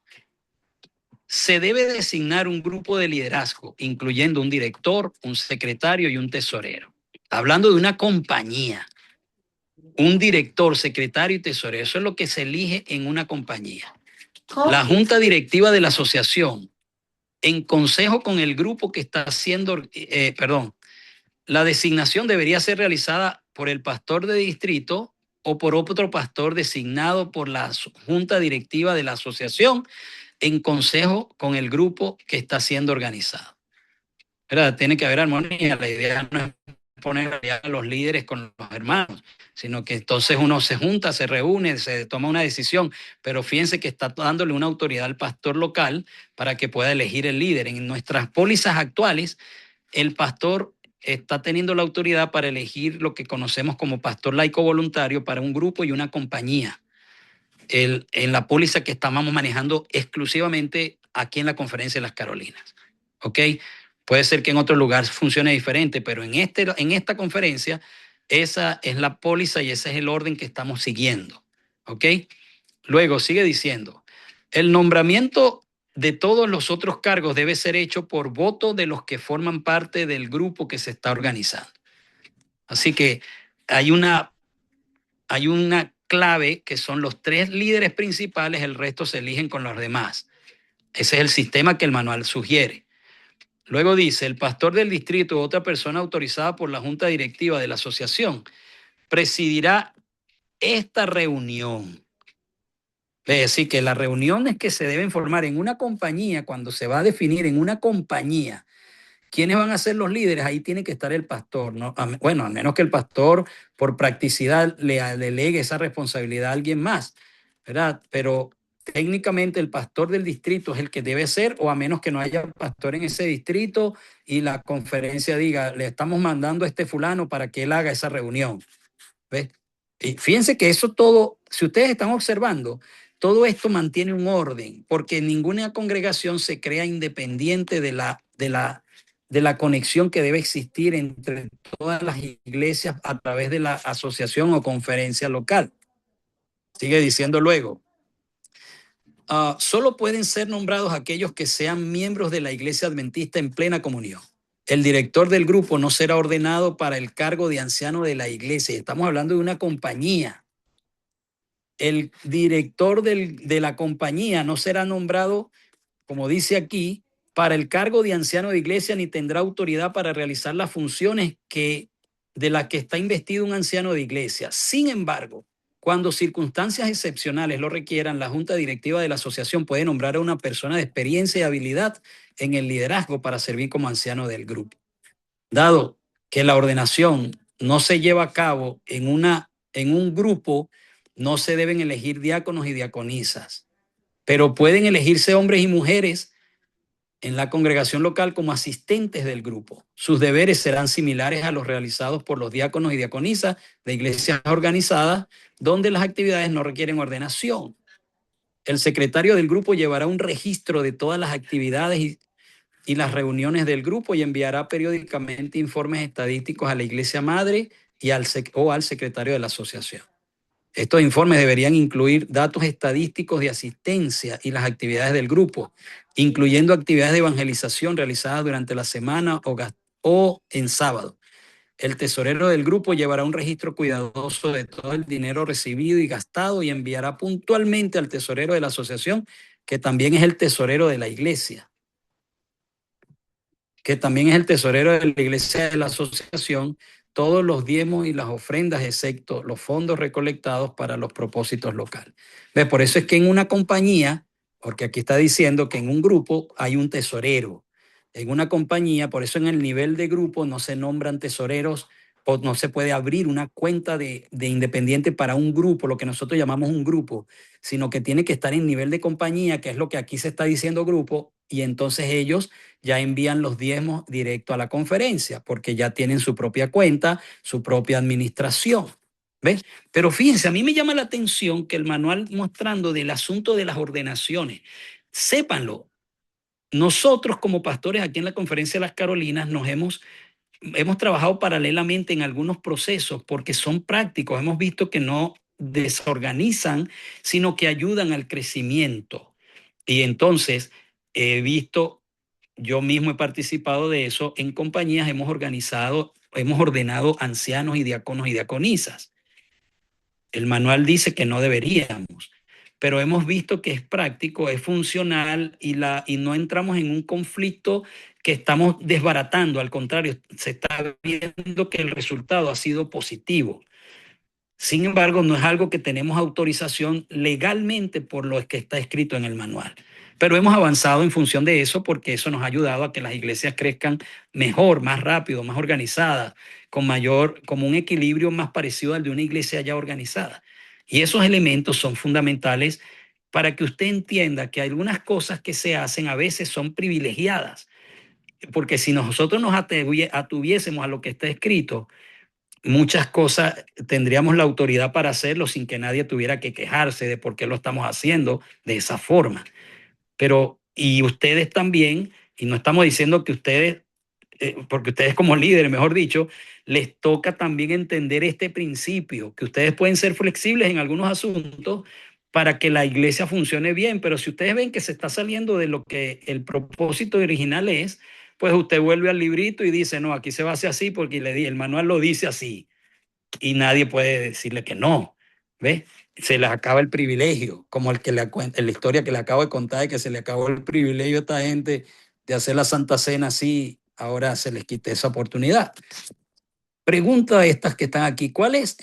Se debe designar un grupo de liderazgo, incluyendo un director, un secretario y un tesorero. Hablando de una compañía, un director, secretario y tesorero, eso es lo que se elige en una compañía. La junta directiva de la asociación, en consejo con el grupo que está haciendo, la designación debería ser realizada por el pastor de distrito o por otro pastor designado por la junta directiva de la asociación en consejo con el grupo que está siendo organizado. ¿Verdad? Tiene que haber armonía. La idea no es poner a los líderes con los hermanos, sino que entonces uno se junta, se reúne, se toma una decisión, pero fíjense que está dándole una autoridad al pastor local para que pueda elegir el líder. En nuestras pólizas actuales, el pastor está teniendo la autoridad para elegir lo que conocemos como pastor laico voluntario para un grupo y una compañía. En la póliza que estamos manejando exclusivamente aquí en la Conferencia de las Carolinas. ¿Ok? Puede ser que en otro lugar funcione diferente, pero en esta conferencia, esa es la póliza y ese es el orden que estamos siguiendo. ¿Ok? Luego sigue diciendo, el nombramiento de todos los otros cargos debe ser hecho por voto de los que forman parte del grupo que se está organizando. Así que hay una clave que son los 3 líderes principales, el resto se eligen con los demás. Ese es el sistema que el manual sugiere. Luego dice, el pastor del distrito u otra persona autorizada por la junta directiva de la asociación presidirá esta reunión. Es decir, que las reuniones que se deben formar en una compañía, cuando se va a definir en una compañía quiénes van a ser los líderes, ahí tiene que estar el pastor, ¿no? Bueno, al menos que el pastor por practicidad le delegue esa responsabilidad a alguien más, ¿verdad? Pero técnicamente el pastor del distrito es el que debe ser, o a menos que no haya pastor en ese distrito y la conferencia diga, le estamos mandando a este fulano para que él haga esa reunión. ¿Ves? Y fíjense que eso todo, si ustedes están observando, todo esto mantiene un orden, porque ninguna congregación se crea independiente de la conexión que debe existir entre todas las iglesias a través de la asociación o conferencia local. Sigue diciendo luego, solo pueden ser nombrados aquellos que sean miembros de la iglesia adventista en plena comunión. El director del grupo no será ordenado para el cargo de anciano de la iglesia. Estamos hablando de una compañía. El director de la compañía no será nombrado, como dice aquí, para el cargo de anciano de iglesia, ni tendrá autoridad para realizar las funciones de las que está investido un anciano de iglesia. Sin embargo, cuando circunstancias excepcionales lo requieran, la junta directiva de la asociación puede nombrar a una persona de experiencia y habilidad en el liderazgo para servir como anciano del grupo. Dado que la ordenación no se lleva a cabo en un grupo, no se deben elegir diáconos y diaconisas, pero pueden elegirse hombres y mujeres en la congregación local como asistentes del grupo. Sus deberes serán similares a los realizados por los diáconos y diaconisas de iglesias organizadas, donde las actividades no requieren ordenación. El secretario del grupo llevará un registro de todas las actividades y las reuniones del grupo y enviará periódicamente informes estadísticos a la iglesia madre y al secretario de la asociación. Estos informes deberían incluir datos estadísticos de asistencia y las actividades del grupo, incluyendo actividades de evangelización realizadas durante la semana o en sábado. El tesorero del grupo llevará un registro cuidadoso de todo el dinero recibido y gastado y enviará puntualmente al tesorero de la asociación, que también es el tesorero de la iglesia, de la asociación, todos los diezmos y las ofrendas, excepto los fondos recolectados para los propósitos locales. ¿Ves? Por eso es que en una compañía, porque aquí está diciendo que en un grupo hay un tesorero. En una compañía, por eso en el nivel de grupo no se nombran tesoreros o no se puede abrir una cuenta de independiente para un grupo, lo que nosotros llamamos un grupo, sino que tiene que estar en nivel de compañía, que es lo que aquí se está diciendo grupo, y entonces ellos ya envían los diezmos directo a la conferencia, porque ya tienen su propia cuenta, su propia administración. ¿Ves? Pero fíjense, a mí me llama la atención que el manual mostrando del asunto de las ordenaciones, sépanlo, nosotros como pastores aquí en la Conferencia de las Carolinas hemos trabajado paralelamente en algunos procesos porque son prácticos. Hemos visto que no desorganizan, sino que ayudan al crecimiento. Y entonces he visto, yo mismo he participado de eso, en compañías hemos organizado, hemos ordenado ancianos y diáconos y diaconisas. El manual dice que no deberíamos, pero hemos visto que es práctico, es funcional y no entramos en un conflicto que estamos desbaratando. Al contrario, se está viendo que el resultado ha sido positivo. Sin embargo, no es algo que tenemos autorización legalmente por lo que está escrito en el manual. Pero hemos avanzado en función de eso porque eso nos ha ayudado a que las iglesias crezcan mejor, más rápido, más organizadas, con mayor, como un equilibrio más parecido al de una iglesia ya organizada. Y esos elementos son fundamentales para que usted entienda que algunas cosas que se hacen a veces son privilegiadas, porque si nosotros nos atuviésemos a lo que está escrito, muchas cosas tendríamos la autoridad para hacerlo sin que nadie tuviera que quejarse de por qué lo estamos haciendo de esa forma. Pero, y ustedes también, y no estamos diciendo que ustedes, porque ustedes como líderes, mejor dicho, les toca también entender este principio, que ustedes pueden ser flexibles en algunos asuntos para que la iglesia funcione bien, pero si ustedes ven que se está saliendo de lo que el propósito original es, pues usted vuelve al librito y dice, no, aquí se va a hacer así porque el manual lo dice así y nadie puede decirle que no, ¿ves? Se les acaba el privilegio, como el que le cuenta, la historia que le acabo de contar de que se le acabó el privilegio a esta gente de hacer la Santa Cena así, ahora se les quita esa oportunidad. Pregunta a estas que están aquí, ¿cuál es,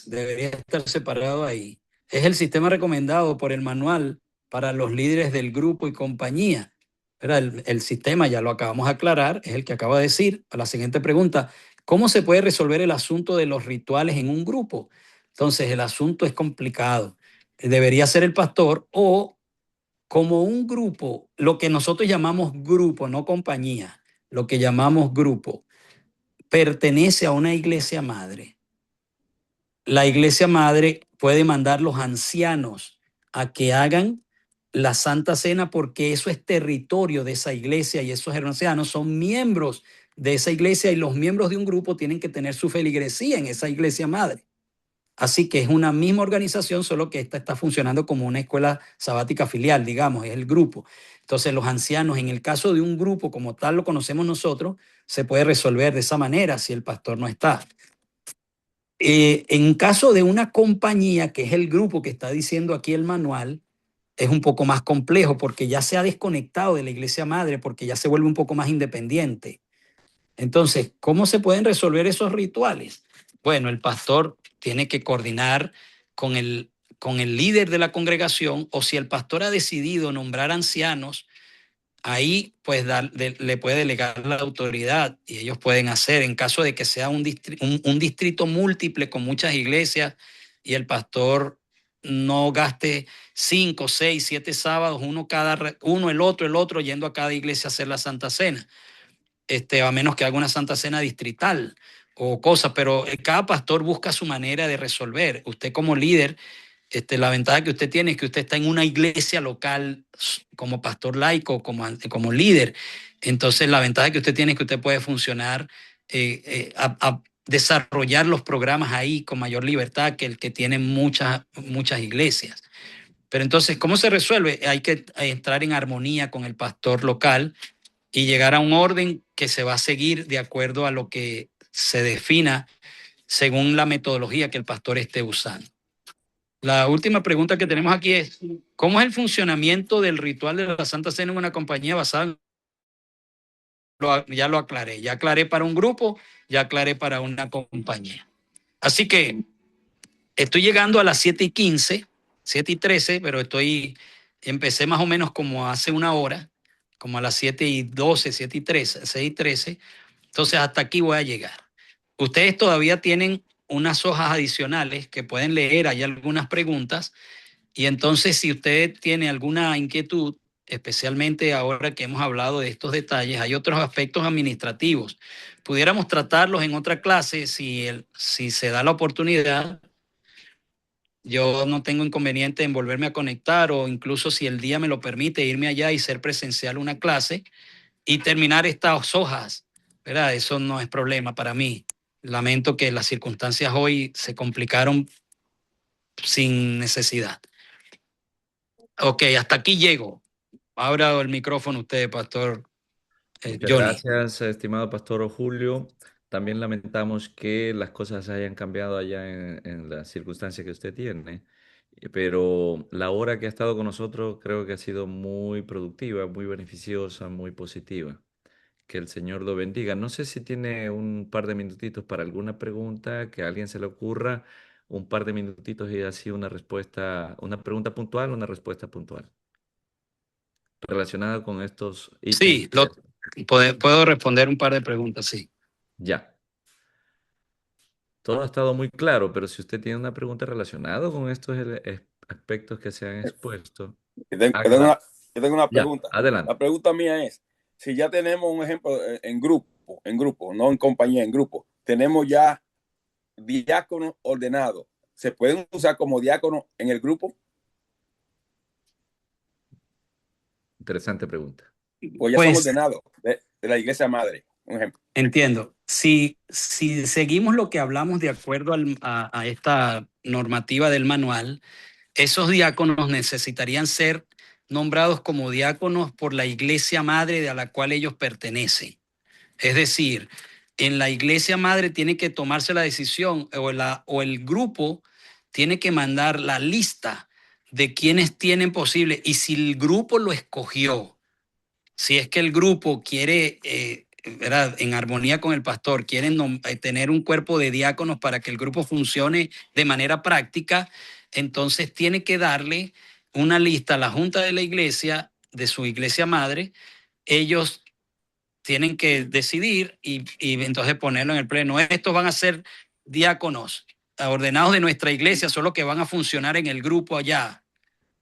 debería estar separado ahí? Es el sistema recomendado por el manual para los líderes del grupo y compañía. El sistema, ya lo acabamos de aclarar, es el que acabo de decir. A la siguiente pregunta, ¿cómo se puede resolver el asunto de los rituales en un grupo? Entonces, el asunto es complicado. Debería ser el pastor o como un grupo, lo que nosotros llamamos grupo, no compañía, lo que llamamos grupo, pertenece a una iglesia madre. La iglesia madre puede mandar los ancianos a que hagan la Santa Cena porque eso es territorio de esa iglesia y esos ancianos son miembros de esa iglesia y los miembros de un grupo tienen que tener su feligresía en esa iglesia madre. Así que es una misma organización, solo que esta está funcionando como una escuela sabática filial, digamos, es el grupo. Entonces los ancianos, en el caso de un grupo como tal lo conocemos nosotros, se puede resolver de esa manera si el pastor no está. En caso de una compañía, que es el grupo que está diciendo aquí el manual, es un poco más complejo porque ya se ha desconectado de la iglesia madre, porque ya se vuelve un poco más independiente. Entonces, ¿cómo se pueden resolver esos rituales? Bueno, el pastor tiene que coordinar con el líder de la congregación, o si el pastor ha decidido nombrar ancianos, ahí pues le puede delegar la autoridad y ellos pueden hacer en caso de que sea un distrito múltiple con muchas iglesias y el pastor no gaste 5, 6, 7 sábados, uno el otro yendo a cada iglesia a hacer la Santa Cena, a menos que haga una Santa Cena distrital o cosas, pero cada pastor busca su manera de resolver. Usted como líder, la ventaja que usted tiene es que usted está en una iglesia local como pastor laico, como líder. Entonces, la ventaja que usted tiene es que usted puede funcionar, a desarrollar los programas ahí con mayor libertad que el que tiene muchas iglesias. Pero entonces, ¿cómo se resuelve? Hay que entrar en armonía con el pastor local y llegar a un orden que se va a seguir de acuerdo a lo que se defina según la metodología que el pastor esté usando. La última pregunta que tenemos aquí es, ¿cómo es el funcionamiento del ritual de la Santa Cena en una compañía basada en... Ya lo aclaré, ya aclaré para un grupo, ya aclaré para una compañía. Así que estoy llegando a las 7:15, 7:13, pero empecé más o menos como hace una hora, como a las 7:12, 7:13, 6:13. Entonces hasta aquí voy a llegar. Ustedes todavía tienen unas hojas adicionales que pueden leer, hay algunas preguntas. Y entonces, si usted tiene alguna inquietud, especialmente ahora que hemos hablado de estos detalles, hay otros aspectos administrativos. Pudiéramos tratarlos en otra clase si se da la oportunidad. Yo no tengo inconveniente en volverme a conectar o incluso si el día me lo permite irme allá y ser presencial una clase y terminar estas hojas, ¿verdad? Eso no es problema para mí. Lamento que las circunstancias hoy se complicaron sin necesidad. Ok, hasta aquí llego. Abra el micrófono usted, Pastor Muchas Johnny. gracias, estimado Pastor Julio. También lamentamos que las cosas hayan cambiado allá en la circunstancia que usted tiene, pero la hora que ha estado con nosotros creo que ha sido muy productiva, muy beneficiosa, muy positiva. Que el Señor lo bendiga. No sé si tiene un par de minutitos para alguna pregunta que a alguien se le ocurra, un par de minutitos y así una respuesta, una pregunta puntual, una respuesta puntual relacionada con estos ítems Sí, que... puedo responder un par de preguntas, sí. Ya. Todo ha estado muy claro, pero si usted tiene una pregunta relacionada con estos aspectos que se han expuesto, Yo tengo hágala. yo tengo una Ya, pregunta. adelante. La pregunta mía es, si ya tenemos un ejemplo en grupo, no en compañía, en grupo, tenemos ya diáconos ordenados, ¿se pueden usar como diáconos en el grupo? Interesante pregunta. Pues ya son Pues ordenados de la iglesia madre, un ejemplo. entiendo. Si seguimos lo que hablamos de acuerdo a esta normativa del manual, esos diáconos necesitarían ser nombrados como diáconos por la iglesia madre a la cual ellos pertenecen. Es decir, en la iglesia madre tiene que tomarse la decisión o el grupo tiene que mandar la lista de quienes tienen posible. Y si el grupo lo escogió, si es que el grupo quiere, ¿verdad? En armonía con el pastor, quieren tener un cuerpo de diáconos para que el grupo funcione de manera práctica, entonces tiene que darle una lista a la junta de la iglesia, de su iglesia madre. Ellos tienen que decidir y entonces ponerlo en el pleno. Estos van a ser diáconos ordenados de nuestra iglesia, solo que van a funcionar en el grupo allá.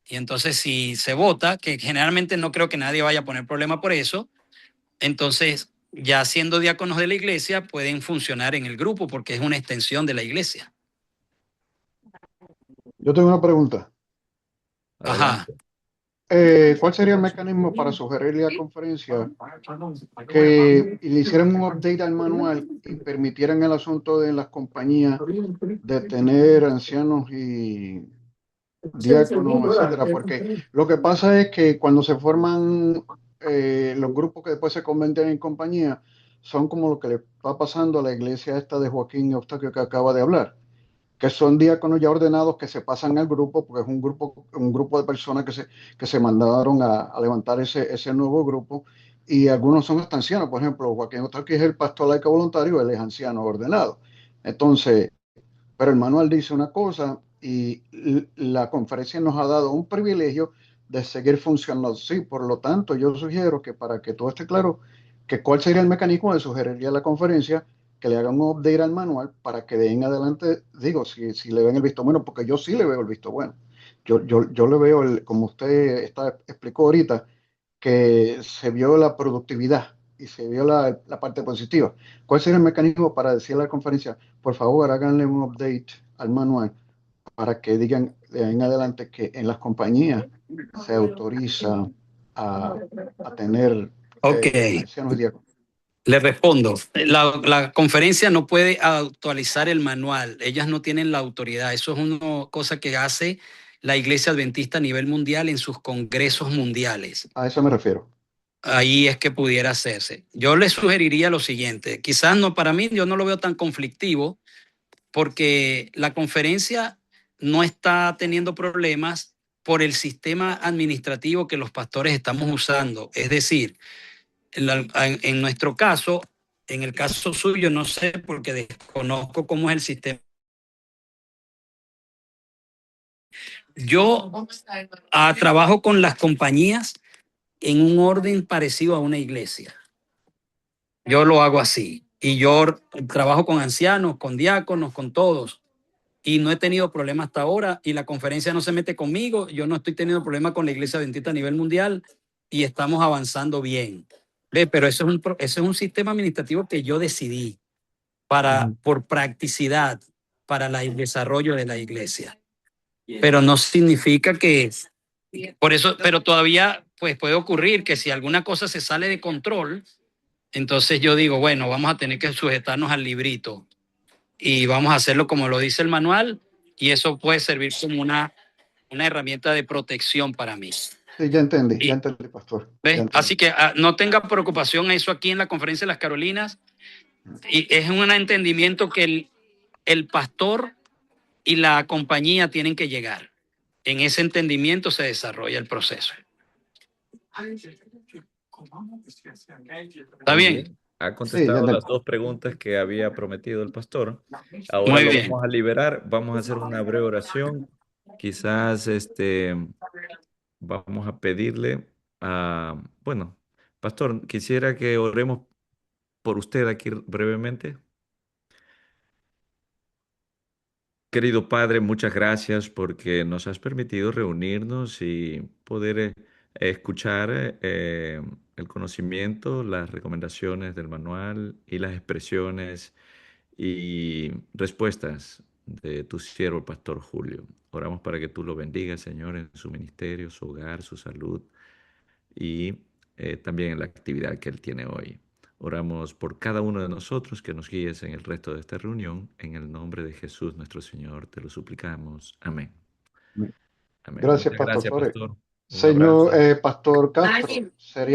Y entonces si se vota, que generalmente no creo que nadie vaya a poner problema por eso, entonces ya siendo diáconos de la iglesia pueden funcionar en el grupo porque es una extensión de la iglesia. Yo tengo una pregunta. Ajá. Adelante. ¿Cuál sería el mecanismo para sugerirle a la conferencia que le hicieran un update al manual y permitieran el asunto de las compañías de tener ancianos y diáconos, etcétera? Porque lo que pasa es que cuando se forman los grupos que después se convierten en compañía, son como lo que le está pasando a la iglesia esta de Joaquín Eustaquio que acaba de hablar, que son diáconos ya ordenados que se pasan al grupo, porque es un grupo de personas que se mandaron a levantar ese nuevo grupo, y algunos son hasta ancianos. Por ejemplo, Joaquín Eustaquio es el pastor laico voluntario, él es anciano ordenado. Entonces, pero el manual dice una cosa y la conferencia nos ha dado un privilegio de seguir funcionando así. Por lo tanto, yo sugiero que para que todo esté claro, que cuál sería el mecanismo de sugerirle a la conferencia que le hagan un update al manual para que de en adelante, digo, si le ven el visto bueno, porque yo sí le veo el visto bueno. Yo le veo, como usted explicó ahorita, que se vio la productividad y se vio la parte positiva. ¿Cuál sería el mecanismo para decirle a la conferencia, por favor, háganle un update al manual para que digan de ahí en adelante que en las compañías se autoriza a, a tener Ok. ancianos y diáconos? Le respondo. La conferencia no puede actualizar el manual. Ellas no tienen la autoridad. Eso es una cosa que hace la Iglesia Adventista a nivel mundial en sus congresos mundiales. A eso me refiero. Ahí es que pudiera hacerse. Yo le sugeriría lo siguiente. Quizás no, para mí yo no lo veo tan conflictivo porque la conferencia no está teniendo problemas por el sistema administrativo que los pastores estamos usando. Es decir, en nuestro caso, en el caso suyo, no sé porque desconozco cómo es el sistema. Yo trabajo con las compañías en un orden parecido a una iglesia. Yo lo hago así. Y yo trabajo con ancianos, con diáconos, con todos. Y no he tenido problema hasta ahora. Y la conferencia no se mete conmigo. Yo no estoy teniendo problema con la iglesia adventista a nivel mundial. Y estamos avanzando bien. ¿Ve? Pero eso es un sistema administrativo que yo decidí por practicidad para el desarrollo de la iglesia. Pero no significa que por eso, pero todavía pues puede ocurrir que si alguna cosa se sale de control, entonces yo digo, bueno, vamos a tener que sujetarnos al librito. y vamos a hacerlo como lo dice el manual, y eso puede servir como una herramienta de protección para mí. Sí, ya entendí, pastor. ¿Ves? Ya entendí. Así que no tenga preocupación eso aquí en la Conferencia de las Carolinas. Y es un entendimiento que el pastor y la compañía tienen que llegar. En ese entendimiento se desarrolla el proceso. ¿Está bien? Ha contestado las dos preguntas que había prometido el pastor. Ahora lo vamos a liberar. Vamos a hacer una breve oración. Quizás vamos a pedirle a, bueno, pastor, quisiera que oremos por usted aquí brevemente. Querido Padre, muchas gracias porque nos has permitido reunirnos y poder escuchar el conocimiento, las recomendaciones del manual y las expresiones y respuestas de tu siervo, el pastor Julio. Oramos para que tú lo bendigas, Señor, en su ministerio, su hogar, su salud y también en la actividad que él tiene hoy. Oramos por cada uno de nosotros, que nos guíes en el resto de esta reunión. En el nombre de Jesús nuestro Señor, te lo suplicamos. Amén. Amén. Amén. Gracias, Muchas Pastor gracias, Flores. pastor. Un Señor abrazo. Pastor Castro, sería